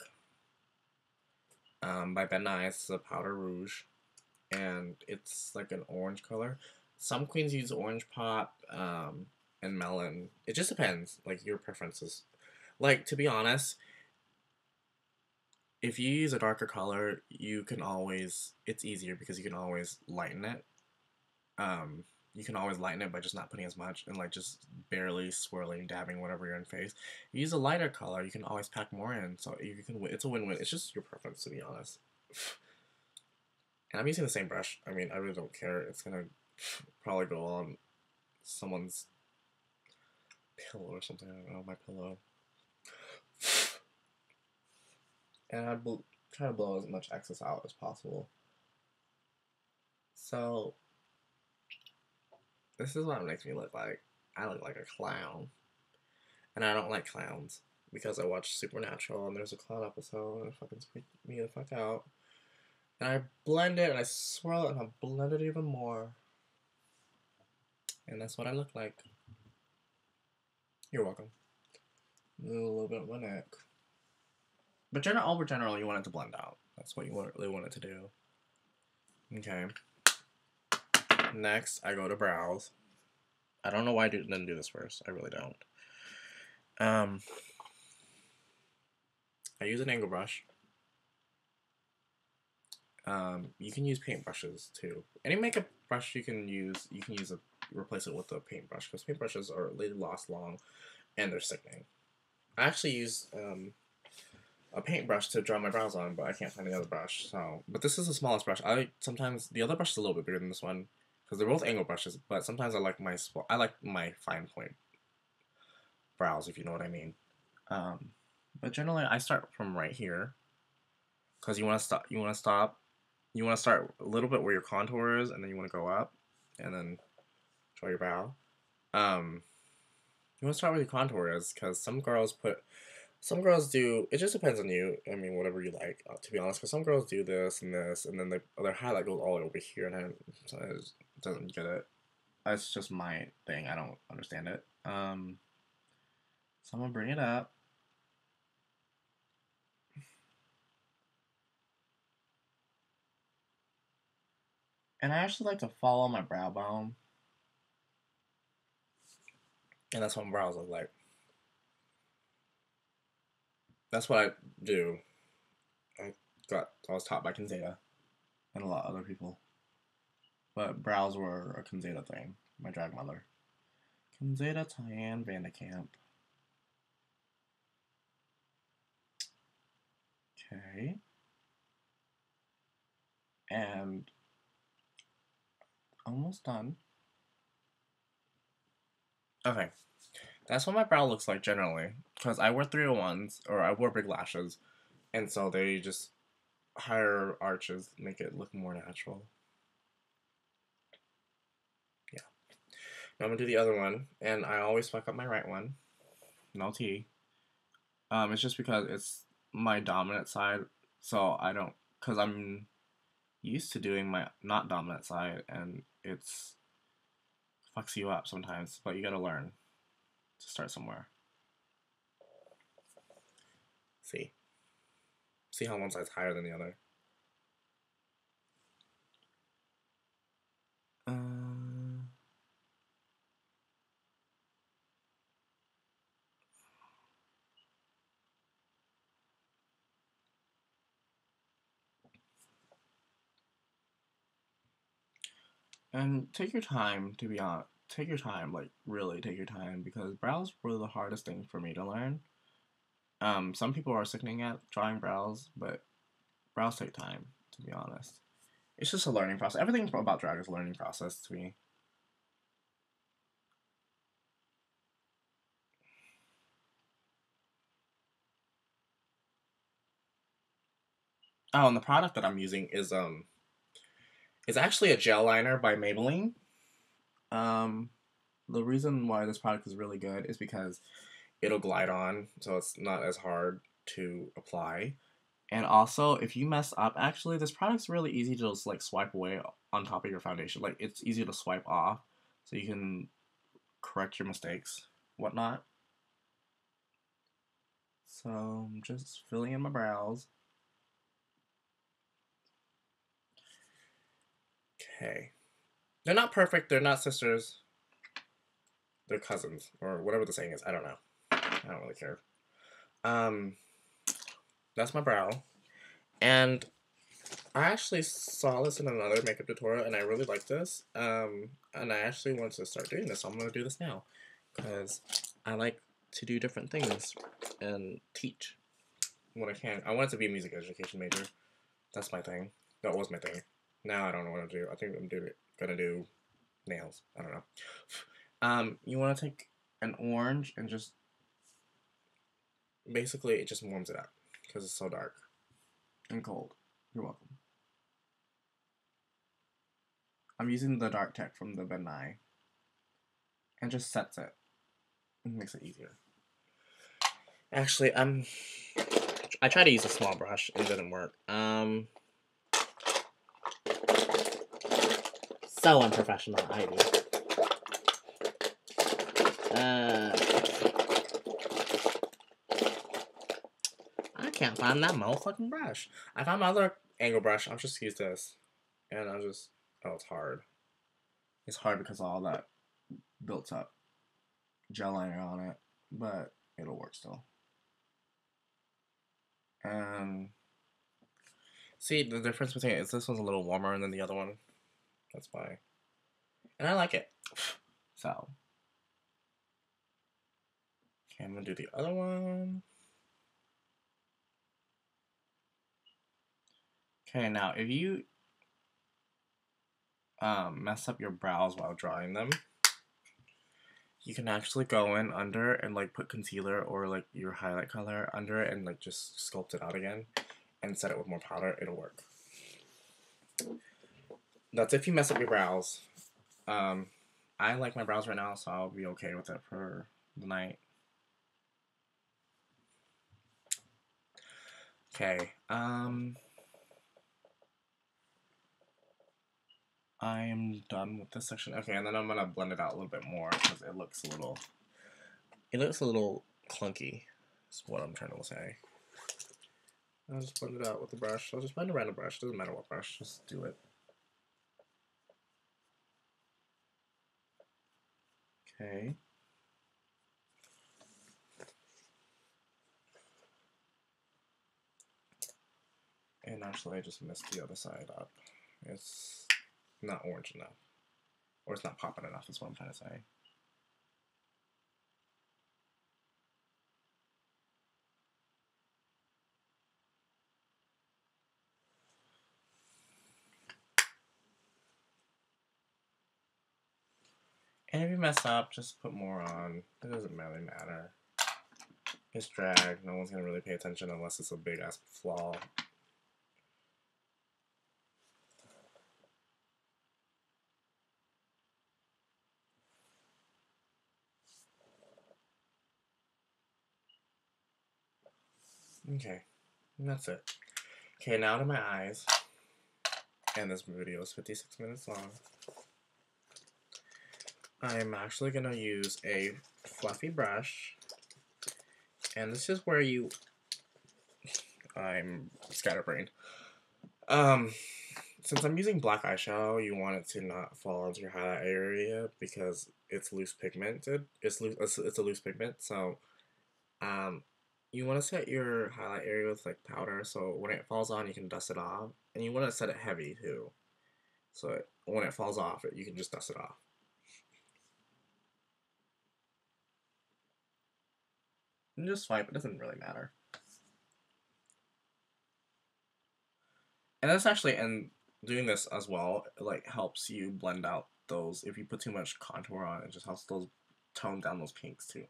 by Ben Nye. It's a powder rouge, and it's like an orange color. Some queens use orange pop and melon. It just depends, like your preferences. Like, to be honest, if you use a darker color, you can always, it's easier because you can always lighten it. You can always lighten it by just not putting as much and like just barely swirling, dabbing whatever you're in face. If you use a lighter color, you can always pack more in, so you can. It's a win-win. It's just your preference, to be honest. And I'm using the same brush. I mean, I really don't care. It's gonna probably go on someone's pillow or something. I don't know, my pillow. And I try to blow as much excess out as possible. So this is what it makes me look like. I look like a clown. And I don't like clowns, because I watched Supernatural and there's a clown episode and it fucking freaked me the fuck out. And I blend it and I swirl it and I blend it even more. And that's what I look like. You're welcome. A little bit of my neck. But over general, you want it to blend out. That's what you really want it to do. Okay. Next, I go to brows. I don't know why I didn't do this first. I really don't. I use an angle brush. You can use paintbrushes too. Any makeup brush you can use replace it with a paintbrush, because paintbrushes they last long and they're sickening. I actually use a paintbrush to draw my brows on, but I can't find the other brush. So, but this is the smallest brush. Sometimes the other brush is a little bit bigger than this one, because they're both angle brushes. But sometimes I like my fine point brows, if you know what I mean. But generally I start from right here, because you want to stop. You want to start a little bit where your contour is, and then you want to go up, and then draw your brow. You want to start where your contour is, because some girls do, it just depends on you. I mean, whatever you like, to be honest, because some girls do this, and then their highlight goes all over here, and I just doesn't get it. That's just my thing. I don't understand it. So I'm going to bring it up. And I actually like to follow my brow bone. And that's what my brows look like. That's what I do. I was taught by Kinzeta and a lot of other people. But brows were a Kinzeta thing. My drag mother. Kinzeta Tran VDK. Okay. And almost done. Okay. That's what my brow looks like generally. Because I wear 301s, or I wear big lashes. And so they just higher arches make it look more natural. Yeah. Now I'm gonna do the other one, and I always fuck up my right one. No tea. It's just because it's my dominant side, so I don't, because I'm used to doing my not dominant side, and it's fucks you up sometimes, but you gotta learn to start somewhere. See? See how one side's higher than the other? And take your time, to be honest. Take your time, like, really take your time, because brows were the hardest thing for me to learn. Some people are sickening at drawing brows, but brows take time, to be honest. It's just a learning process. Everything about drag is a learning process to me. Oh, and the product that I'm using is actually a gel liner by Maybelline. The reason why this product is really good is because it'll glide on, so it's not as hard to apply. And also, if you mess up, actually, this product's really easy to just like swipe away on top of your foundation. Like, it's easy to swipe off, so you can correct your mistakes, whatnot. So I'm just filling in my brows. Okay. They're not perfect. They're not sisters. They're cousins, or whatever the saying is. I don't know. I don't really care. That's my brow. And I actually saw this in another makeup tutorial, and I really like this. And I actually want to start doing this, so I'm going to do this now. Because I like to do different things and teach when I can. I wanted to be a music education major. That's my thing. That was my thing. Now I don't know what to do. I think I'm gonna do nails. I don't know. You want to take an orange and just basically it just warms it up because it's so dark and cold. You're welcome. I'm using the dark tech from the Ben Nye and just sets it. It makes it easier. Actually, I tried to use a small brush. It didn't work. So unprofessional. I do. I can't find that motherfucking brush. I found my other angle brush. I'll just use this. And I'll just... Oh, it's hard. It's hard because of all that built up gel liner on it. But it'll work still. See, the difference between it is this one's a little warmer than the other one. That's why. And I like it. So. Okay, I'm gonna do the other one. Okay, now if you mess up your brows while drawing them, you can actually go in under and like put concealer or like your highlight color under it and like just sculpt it out again and set it with more powder. It'll work. That's if you mess up your brows. I like my brows right now, so I'll be okay with it for the night. Okay, I am done with this section. Okay, and then I'm gonna blend it out a little bit more because it looks a little clunky. Is what I'm trying to say. I'll just blend it out with the brush. I'll just blend around the brush. Doesn't matter what brush. Just do it. Okay. And actually, I just messed the other side up. It's not orange enough. Or it's not popping enough, is what I'm trying to say. And if you mess up, just put more on. It doesn't really matter. It's drag. No one's going to really pay attention unless it's a big-ass flaw. Okay. And that's it. Okay, now to my eyes. And this video is 56 minutes long. I'm actually going to use a fluffy brush. And this is where I'm scatterbrained. Since I'm using black eyeshadow, you want it to not fall into your highlight area because it's loose pigmented. It's a loose pigment, so you want to set your highlight area with like powder, so when it falls on, you can dust it off, and you want to set it heavy too, so when it falls off, you can just dust it off. And just swipe. It doesn't really matter. And that's actually, and doing this as well, like helps you blend out those. If you put too much contour on, it just helps those tone down those pinks too.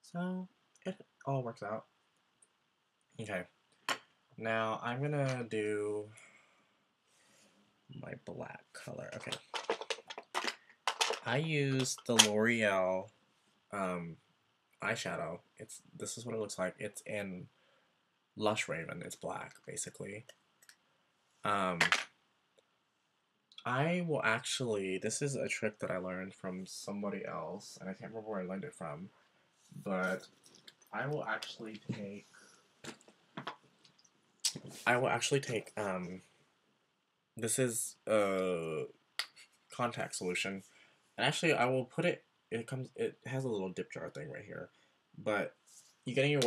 So it all works out. Okay. Now I'm gonna do my black color. Okay. I use the L'Oreal eyeshadow. This is what it looks like. It's in Lush Raven. It's black, basically. I will actually, this is a trick that I learned from somebody else, and I can't remember where I learned it from, but I will actually take, this is a contact solution, and actually I will put it, it has a little dip jar thing right here, but you getting your,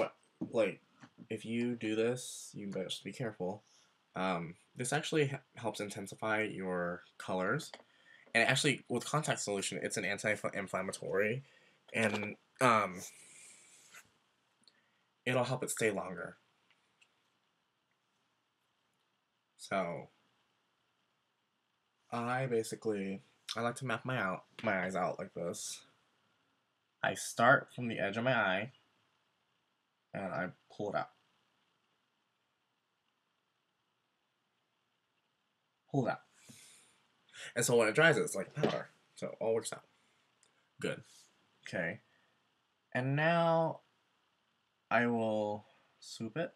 like, if you do this, you better just be careful. This actually helps intensify your colors, and actually with contact solution, it's an anti-inflammatory, and it'll help it stay longer. So I like to map my eyes out like this. I start from the edge of my eye, and I pull it out. Pull it out. And so when it dries, it's like powder. So it all works out. Good. Okay. And now I will swoop it.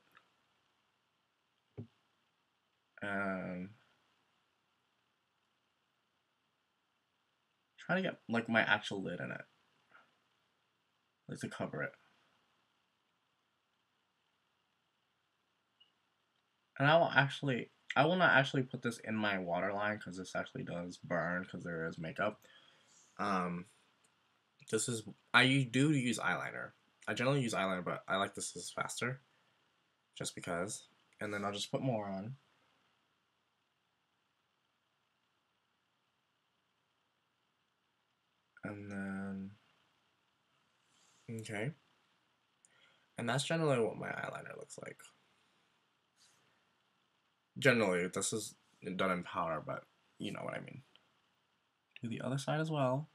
And try to get like my actual lid in it. Like to cover it. And I will not actually put this in my waterline because this actually does burn because there is makeup. This is, I do use eyeliner. I generally use eyeliner, but I like this is faster. Just because. And then I'll just put more on. And then, okay. And that's generally what my eyeliner looks like. Generally, this is done in powder, but you know what I mean. Do the other side as well.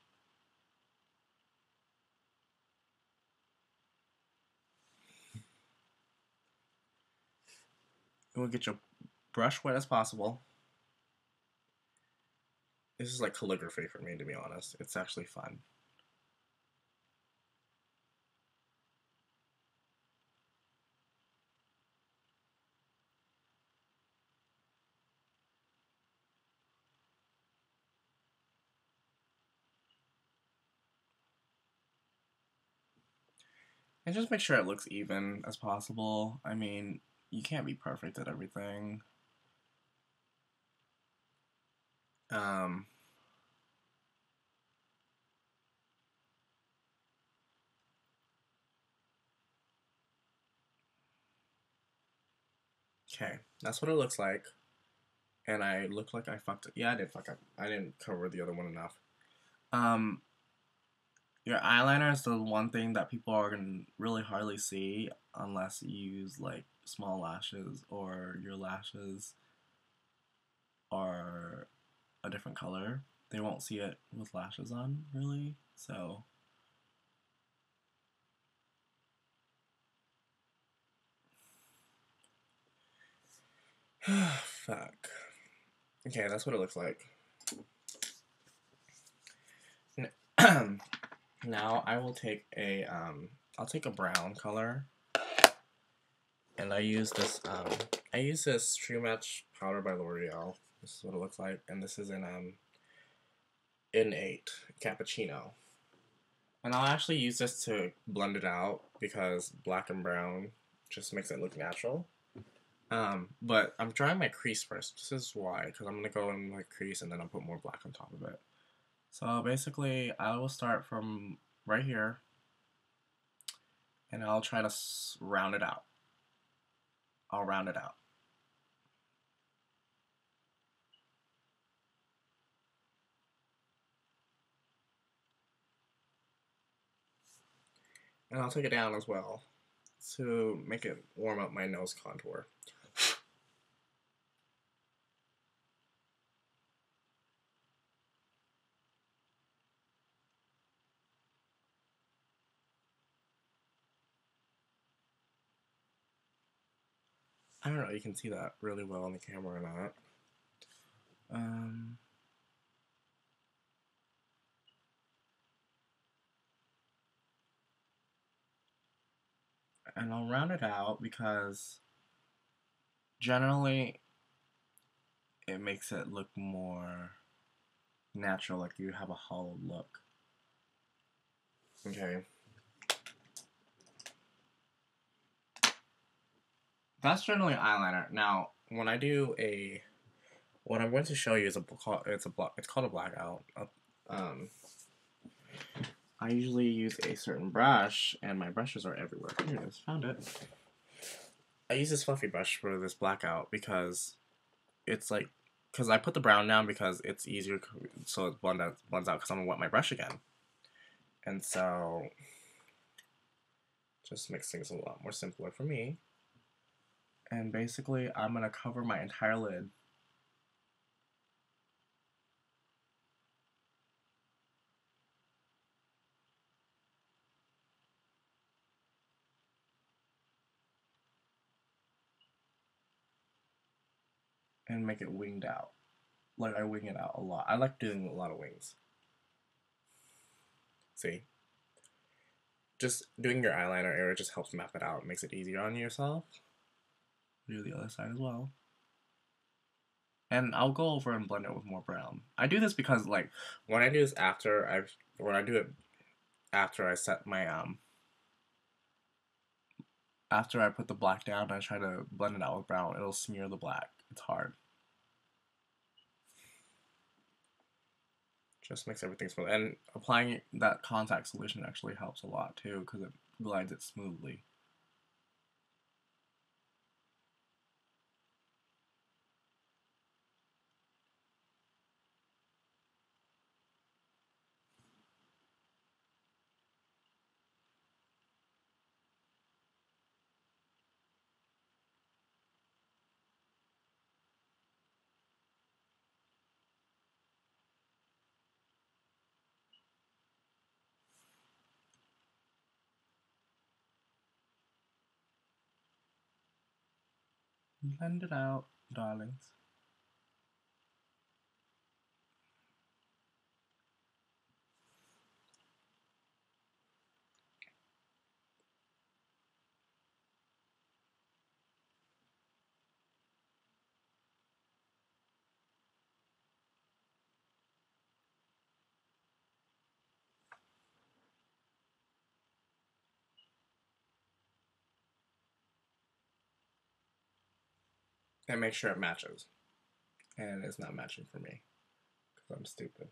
You want to get your brush wet as possible. This is like calligraphy for me, to be honest. It's actually fun. And just make sure it looks even as possible. I mean, you can't be perfect at everything. Okay, that's what it looks like. And I look like I fucked up. Yeah, I did fuck up. I didn't cover the other one enough. Um, your eyeliner is the one thing that people are gonna really hardly see unless you use like small lashes or your lashes are a different color. They won't see it with lashes on, really. So fuck. Okay, that's what it looks like. Now I will take I'll take a brown color, and I use this True Match powder by L'Oreal. This is what it looks like, and this is in 8 cappuccino. And I'll actually use this to blend it out because black and brown just makes it look natural. But I'm drawing my crease first. This is why, because I'm gonna go in my crease and then I'll put more black on top of it. So basically, I will start from right here, and I'll try to round it out. I'll round it out. And I'll take it down as well to make it warm up my nose contour. I don't know, you can see that really well on the camera or not. And I'll round it out because generally it makes it look more natural, like you have a hollow look. Okay. That's generally eyeliner. Now, when I do what I'm going to show you is it's called a blackout. I usually use a certain brush, and my brushes are everywhere. Here it is, found it. I use this fluffy brush for this blackout because it's like, because I put the brown down because it's easier, so it blends out because I'm gonna wet my brush again, and so just makes things a lot more simpler for me. And basically, I'm gonna cover my entire lid. And make it winged out. Like, I wing it out a lot. I like doing a lot of wings. See? Just doing your eyeliner area just helps map it out. It makes it easier on yourself. Do the other side as well. And I'll go over and blend it with more brown. I do this because, like, when I do this when I do it after I set my, after I put the black down and I try to blend it out with brown, it'll smear the black. It's hard. Just makes everything smooth. And applying that contact solution actually helps a lot too because it glides it smoothly. Blend it out, darlings. And make sure it matches. And it's not matching for me because I'm stupid.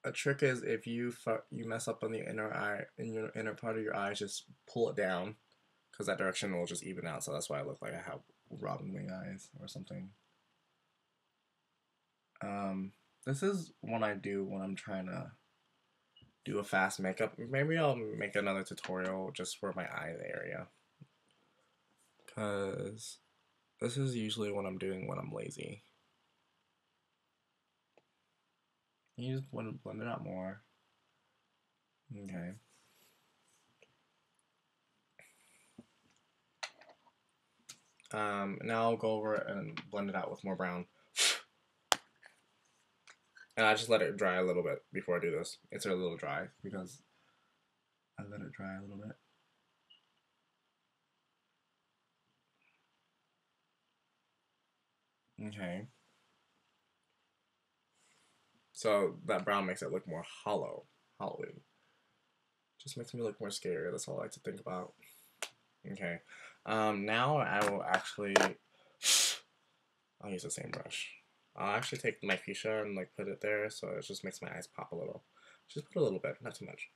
A trick is if you mess up on the inner eye, in your inner part of your eye, just pull it down, because that direction will just even out. So that's why I look like I have robin wing eyes or something. This is what I do when I'm trying to do a fast makeup. Maybe I'll make another tutorial just for my eye area, because this is usually what I'm doing when I'm lazy. You just want to blend it out more. Okay. Now I'll go over it and blend it out with more brown. And I just let it dry a little bit before I do this. It's a little dry because I let it dry a little bit. Okay. So that brown makes it look more hollowy. Just makes me look more scary. That's all I like to think about. Okay. Now I will actually, I'll use the same brush. I'll actually take my fuchsia and like put it there, so it just makes my eyes pop a little. Just put a little bit, not too much.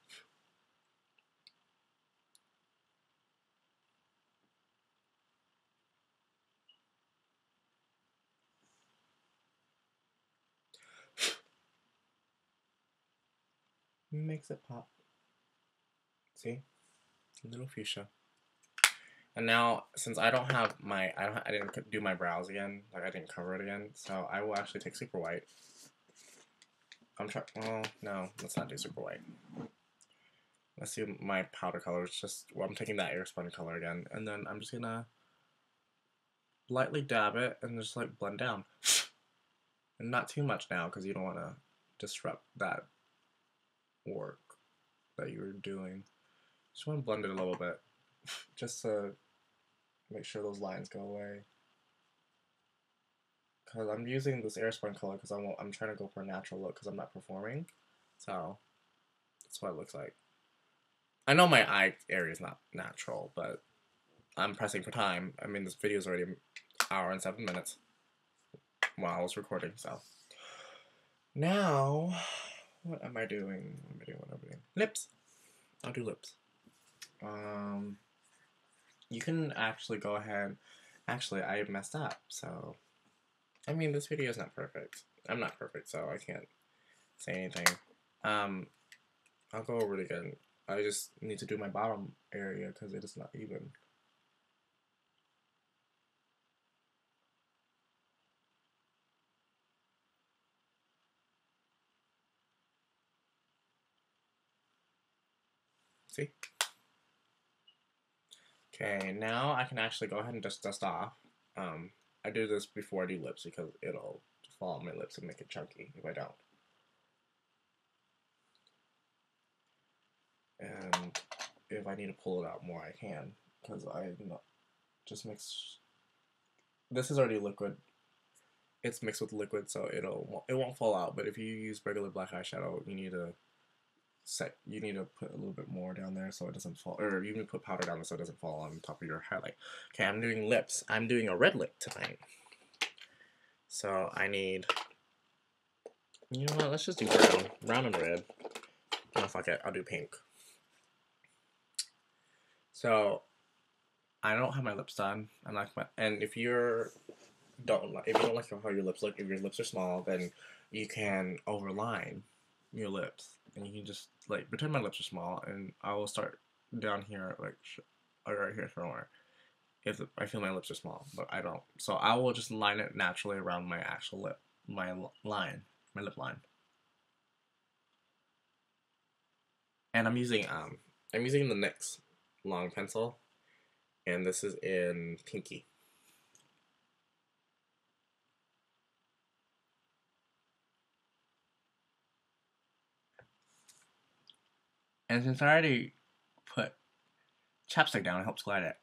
Makes it pop. See, a little fuchsia. And now, since I don't have my, I didn't do my brows again, like I didn't cover it again, so I will actually take super white. I'm trying, oh, no, let's not do super white. Let's do my powder color. It's just, well, I'm taking that airspun color again, and then I'm just gonna lightly dab it and just like blend down. And not too much now, because you don't want to disrupt that work that you were doing. Just want to blend it a little bit, just to make sure those lines go away. Because I'm using this airspun color because I'm trying to go for a natural look because I'm not performing. So that's what it looks like. I know my eye area is not natural, but I'm pressing for time. I mean, this video is already an hour and 7 minutes while I was recording, so. Now, what am I doing? What am I doing? Lips. I'll do lips. You can actually go ahead. Actually, I messed up, so. I mean, this video is not perfect. I'm not perfect, so I can't say anything. I'll go over it again. I just need to do my bottom area because it is not even. See? Okay, now I can actually go ahead and just dust off. I do this before I do lips because it'll fall on my lips and make it chunky if I don't. And if I need to pull it out more, I can, because I just mix. This is already liquid. It's mixed with liquid, so it won't fall out. But if you use regular black eyeshadow, you need to put a little bit more down there so it doesn't fall, or you can put powder down there so it doesn't fall on top of your highlight. Okay, I'm doing lips. I'm doing a red lip tonight. So I need, you know what? Let's just do brown and red. Oh fuck it, I'll do pink. So I don't have my lips done. And if you don't like how your lips look, if your lips are small, then you can overline your lips, and you can just like pretend my lips are small, and I will start down here like right here somewhere. If I feel my lips are small, but I don't, so I will just line it naturally around my actual lip, my lip line. And I'm using the NYX long pencil, and this is in Pinky. And since I already put chapstick down, it helps glide it.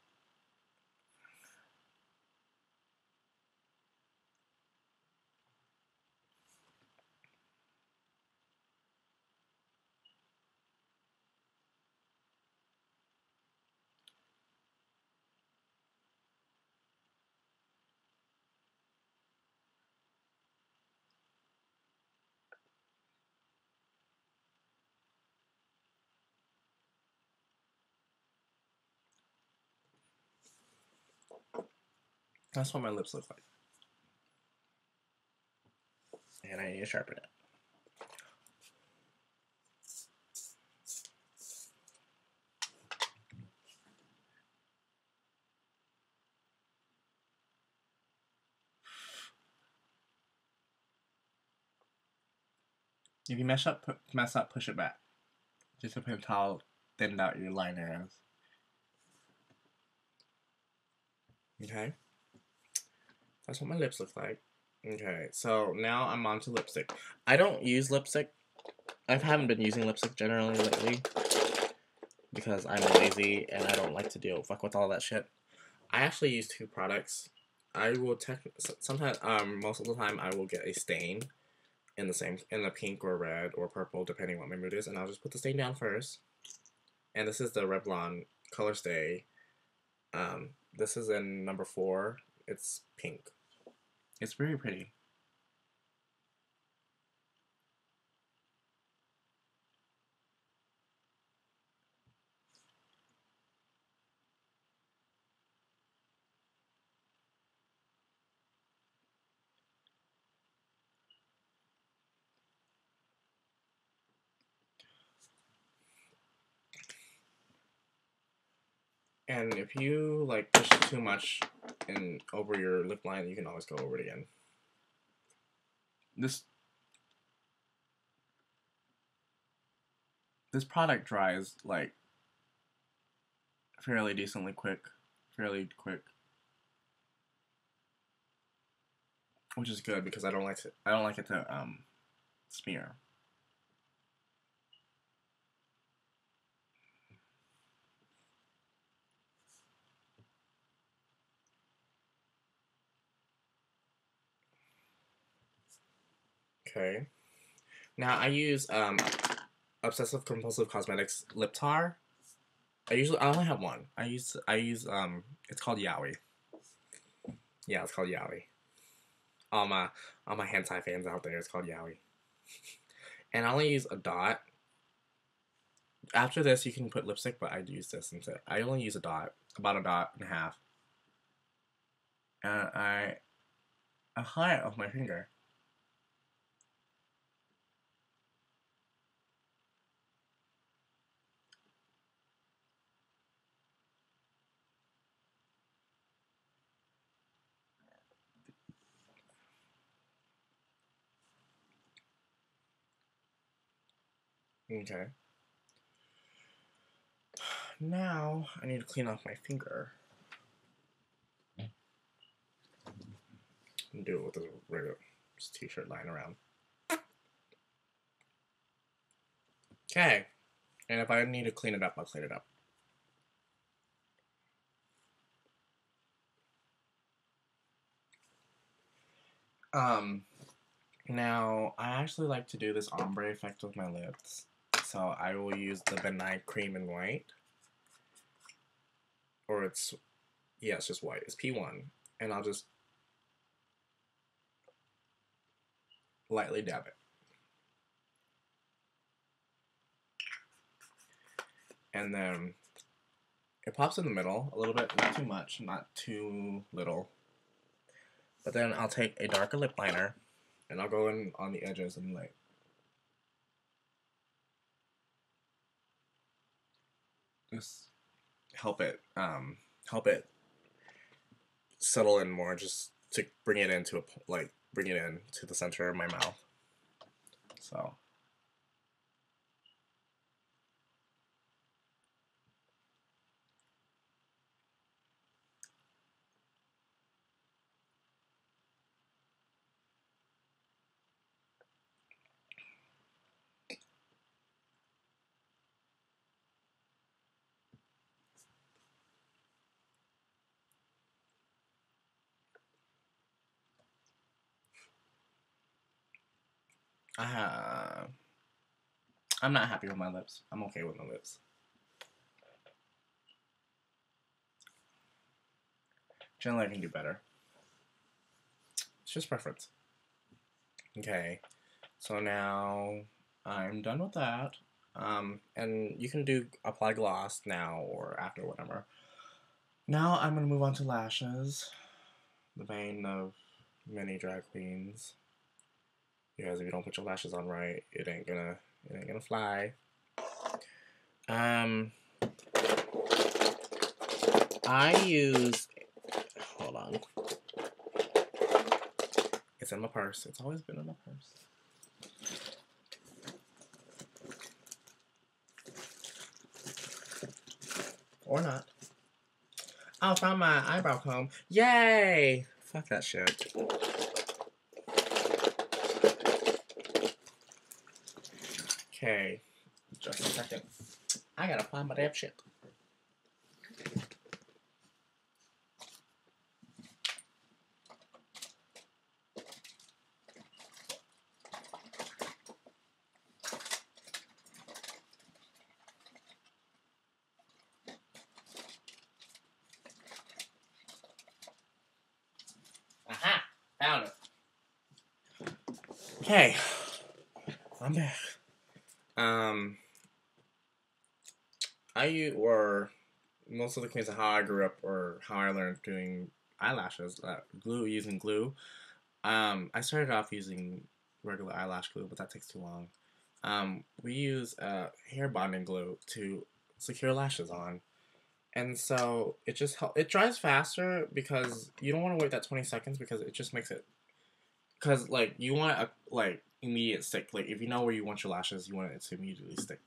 That's what my lips look like. And I need to sharpen it. If you mess up, push it back. Just depends how thinned out your liner is. Okay. That's what my lips look like. Okay, so now I'm on to lipstick. I don't use lipstick. I haven't been using lipstick generally lately because I'm lazy and I don't like to fuck with all that shit. I actually use two products. I will sometimes most of the time I will get a stain in the pink or red or purple depending what my mood is, and I'll just put the stain down first. And this is the Revlon Color Stay. This is in number 4. It's pink. It's very pretty. And if you like push it too much and over your lip line, you can always go over it again. This product dries like fairly quick, which is good because I don't like it to smear. Okay. Now I use Obsessive Compulsive Cosmetics lip tar. I only have one. I use it's called Yaoi. Yeah, it's called Yaoi. All my hentai fans out there, it's called Yaoi. And I only use a dot. After this, you can put lipstick, but I use this instead. I only use a dot, about a dot and a half. And I apply it off my finger. Okay. Now, I need to clean off my finger. And do it with a regular t-shirt lying around. Okay. And if I need to clean it up, I'll clean it up. Now, I actually like to do this ombre effect with my lips. So I will use the Benign Cream and White. Or it's just white. It's P1. And I'll just lightly dab it. And then it pops in the middle a little bit, not too much, not too little. But then I'll take a darker lip liner and I'll go in on the edges and like just help it settle in more, just to bring it into the center of my mouth. So I'm not happy with my lips. I'm okay with my lips. Generally, I can do better. It's just preference. Okay, so now I'm done with that. And you can apply gloss now or after, whatever. Now I'm gonna move on to lashes. the bane of many drag queens. Because if you don't put your lashes on right, it ain't gonna fly. Um, I use. Hold on. It's in my purse. It's always been in my purse. Or not. Oh, found my eyebrow comb. Yay! Fuck that shit. Okay. Just a second. I gotta find my damn shit. Aha! Found it. Okay. I'm back. Or most of the queens of how I grew up or how I learned doing eyelashes, using glue. I started off using regular eyelash glue, but that takes too long. We use hair bonding glue to secure lashes on, and so it dries faster because you don't want to wait that 20 seconds because it just makes it because like you want a like immediate stick. Like if you know where you want your lashes, you want it to immediately stick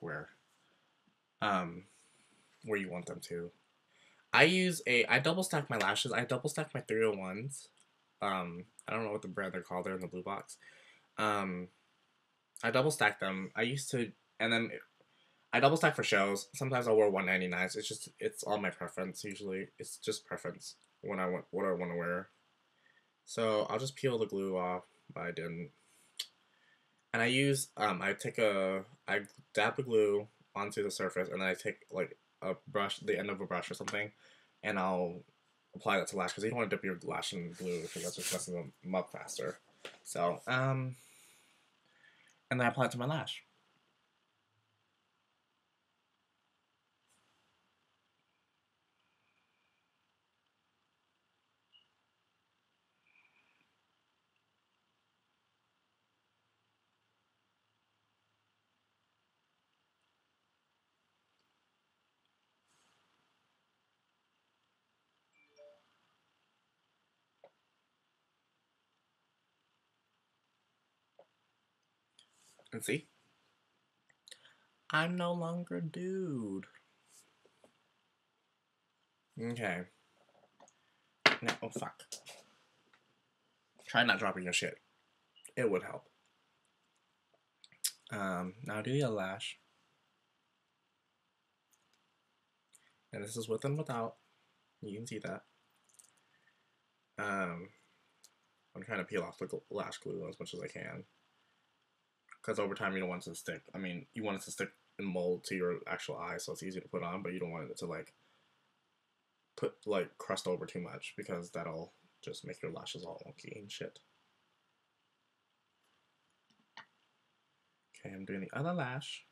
um where you want them to. I double stack my lashes. I double stack my 301s. I don't know what the brand they're called. They're in the blue box. Um, I double stack them. And then I double stack for shows. Sometimes I'll wear 199s. It's all my preference. Usually, it's just preference when I want what I want to wear. So I'll just peel the glue off, but I didn't. And I dab the glue onto the surface, and then I take like a brush, the end of a brush or something, and I'll apply that to lash because you don't want to dip your lash in glue because that's just messing them up faster. So and then I apply it to my lash. And see, I'm no longer dude. Okay. Now, oh fuck. Try not dropping your shit. It would help. Now do the other lash. And this is with and without. You can see that. Um, I'm trying to peel off the lash glue as much as I can. Because over time you don't want it to stick. I mean, you want it to stick and mold to your actual eye so it's easy to put on, but you don't want it to like put like crust over too much because that'll just make your lashes all wonky and shit. Okay, I'm doing the other lash.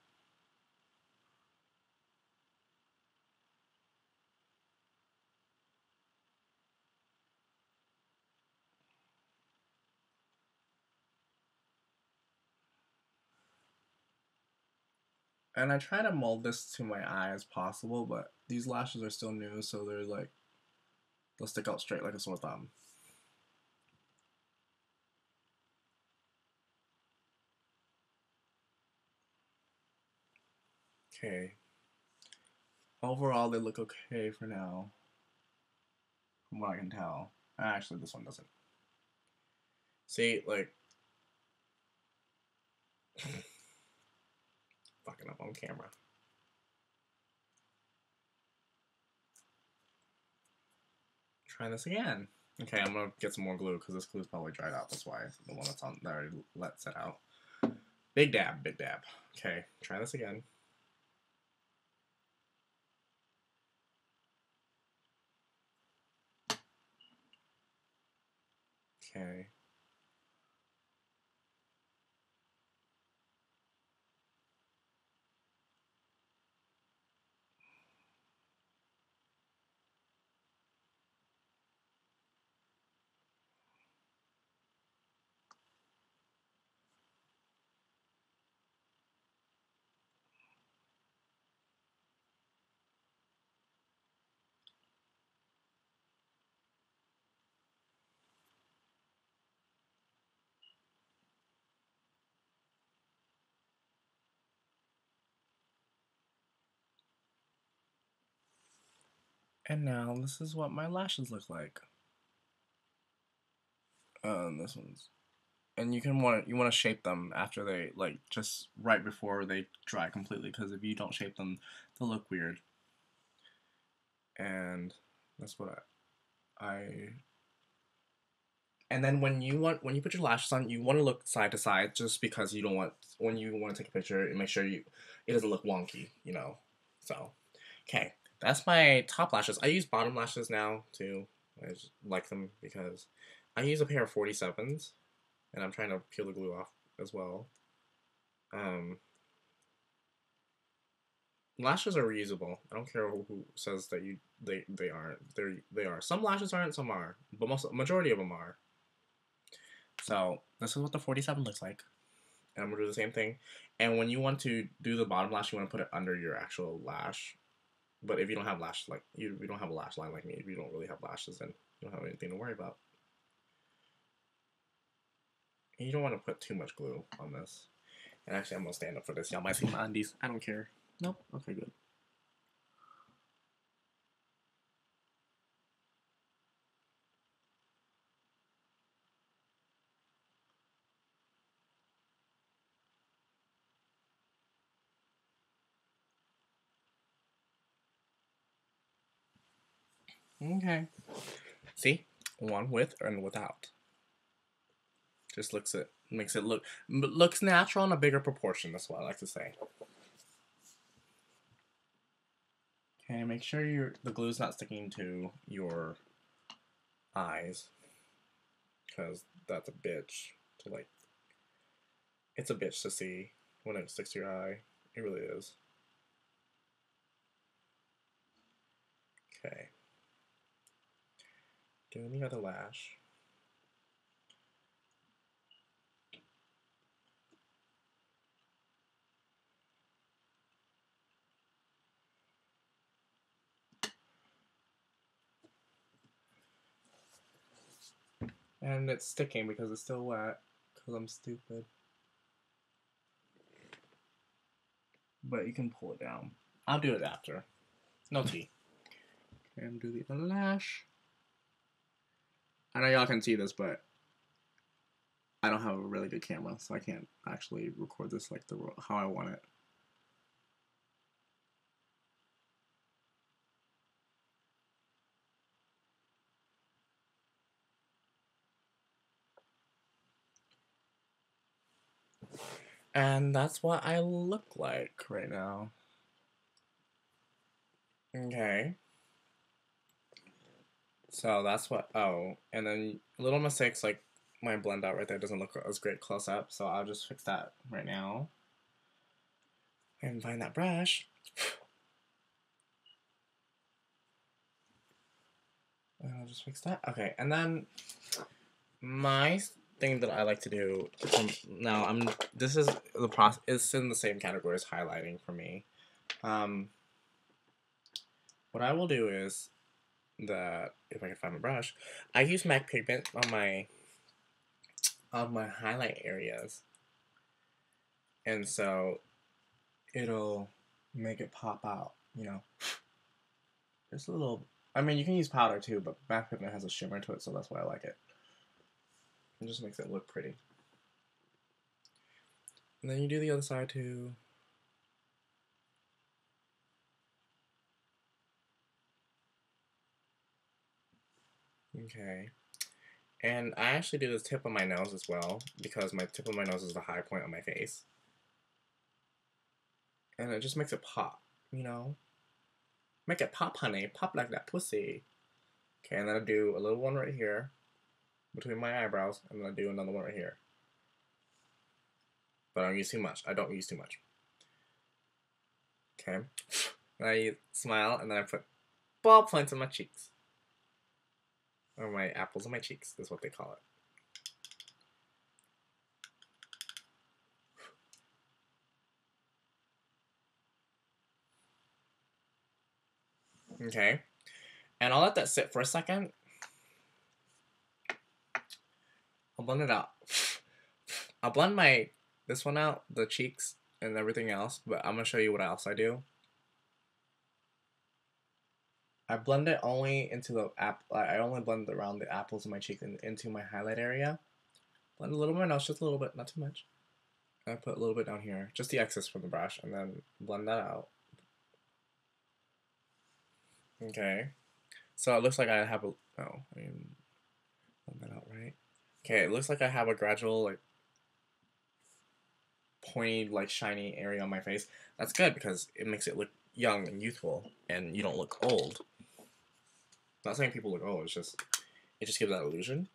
And I try to mold this to my eye as possible, but these lashes are still new, so they're like, they'll stick out straight like a sore thumb. Okay. Overall, they look okay for now, from what I can tell. Actually, this one doesn't. See, like, fucking up on camera. Try this again. Okay, I'm gonna get some more glue because this glue's probably dried out. That's why the one that's on that I already let set out. Big dab, big dab. Okay, try this again. Okay. And now this is what my lashes look like. This one's, and you want to shape them after they, like, just right before they dry completely, because if you don't shape them, they'll look weird. And that's what I and then when you put your lashes on, you want to look side to side, just because you don't want, when you want to take a picture, and make sure it doesn't look wonky, you know. So, okay, that's my top lashes. I use bottom lashes now too. I just like them because I use a pair of 47s, and I'm trying to peel the glue off as well. Um, Lashes are reusable. I don't care who says that they aren't. They are. Some lashes aren't, some are, but majority of them are. So this is what the 47 looks like. And I'm gonna do the same thing. And when you want to do the bottom lash, you want to put it under your actual lash. But if you don't have lash, like you don't have a lash line like me, if you don't really have lashes, then you don't have anything to worry about. And you don't want to put too much glue on this. And actually, I'm gonna stand up for this. Y'all might see my undies. I don't care. Nope. Okay, good. Okay. See, one with and without. Just makes it looks natural in a bigger proportion. That's what I like to say. Okay, make sure the glue's not sticking to your eyes, because that's a bitch to, like. It's a bitch to see when it sticks to your eye. It really is. Okay. Doing the other lash. And it's sticking because it's still wet, because I'm stupid. But you can pull it down. I'll do it after. No tea. Okay, I'm doing the other lash. I know y'all can see this, but I don't have a really good camera, so I can't actually record this like how I want it. And that's what I look like right now. Okay. So that's what, oh, and then little mistakes like my blend out right there doesn't look as great close up, so I'll just fix that right now. And find that brush. And I'll just fix that. Okay, and then my thing that I like to do now, this is the process, it's in the same category as highlighting for me. What I will do is that, if I can find my brush, I use MAC pigment on my highlight areas, and so it'll make it pop out, you know. Just a little. I mean, you can use powder too, but MAC pigment has a shimmer to it, so that's why I like it. It just makes it look pretty. And then you do the other side too. Okay. And I actually do the tip of my nose as well, because my tip of my nose is the high point on my face. And it just makes it pop, you know? Make it pop, honey. Pop like that pussy. Okay, and then I do a little one right here, between my eyebrows, and then I do another one right here. But I don't use too much. I don't use too much. Okay. And I smile, and then I put ball points on my cheeks. Or my apples on my cheeks, is what they call it. Okay. And I'll let that sit for a second. I'll blend it out. I'll blend this one out, the cheeks and everything else, but I'm gonna show you what else I do. I blend it only into the app. I only blend around the apples of my cheek and into my highlight area. Blend a little bit, just a little bit, not too much. I put a little bit down here, just the excess from the brush, and then blend that out. Okay, so it looks like I have a. Oh, I mean, blend that out right. Okay, it looks like I have a gradual like pointy, like shiny area on my face. That's good because it makes it look young and youthful, and you don't look old. Not saying people look old. It's just it just gives that illusion.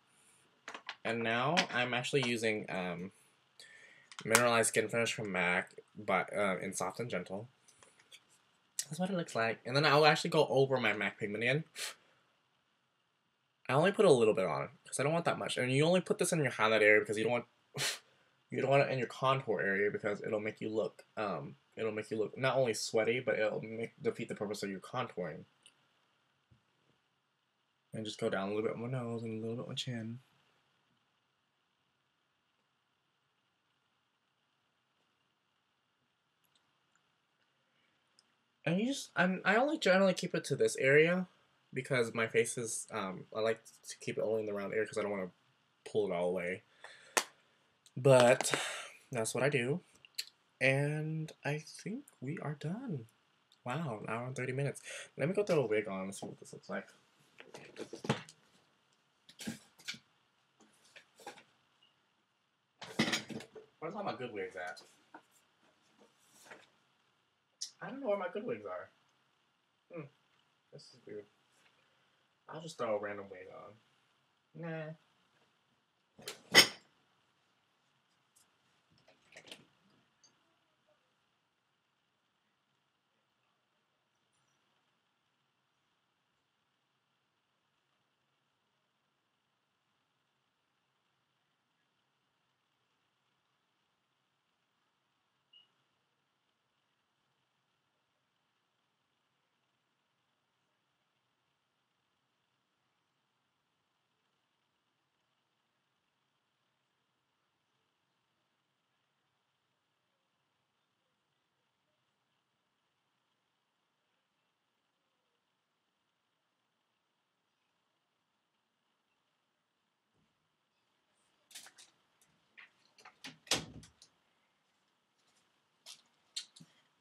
And now I'm actually using mineralized skin finish from MAC, but in soft and gentle. That's what it looks like. And then I'll actually go over my MAC pigment again. I only put a little bit on because I don't want that much. And you only put this in your highlight area because you don't want you don't want it in your contour area because it'll make you look not only sweaty, but it'll defeat the purpose of your contouring. And just go down a little bit on my nose and a little bit on my chin. And I only generally keep it to this area because my face is, I like to keep it only in the round area because I don't want to pull it all away. But that's what I do. And I think we are done. Wow, an hour and 30 minutes. Let me go throw a wig on and see what this looks like. Where's all my good wigs at? I don't know where my good wigs are. This is weird. I'll just throw a random wig on. Nah.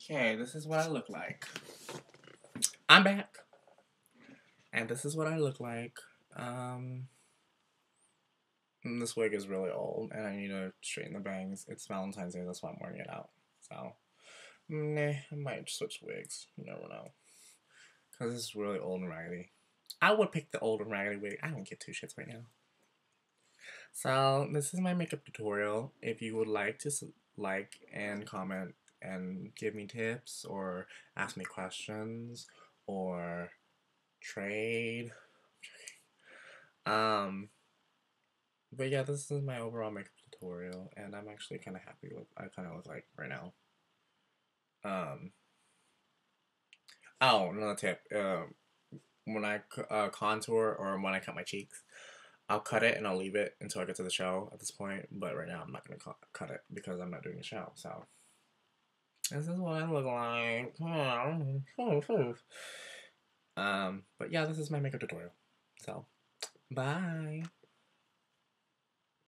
Okay, this is what I look like. I'm back. And this is what I look like. This wig is really old, and I need to straighten the bangs. It's Valentine's Day, that's why I'm wearing it out. So, nah, I might switch wigs. You never know. Because this is really old and raggedy. I would pick the old and raggedy wig. I don't give two shits right now. So, this is my makeup tutorial. If you would like to like and comment and give me tips or ask me questions or trade. But yeah, this is my overall makeup tutorial, and I'm actually kind of happy with what I kind of look like right now. Oh, another tip. When I contour or when I cut my cheeks, I'll cut it and I'll leave it until I get to the show at this point. But right now, I'm not gonna cut it because I'm not doing a show. So this is what I look like. But yeah, this is my makeup tutorial. So bye.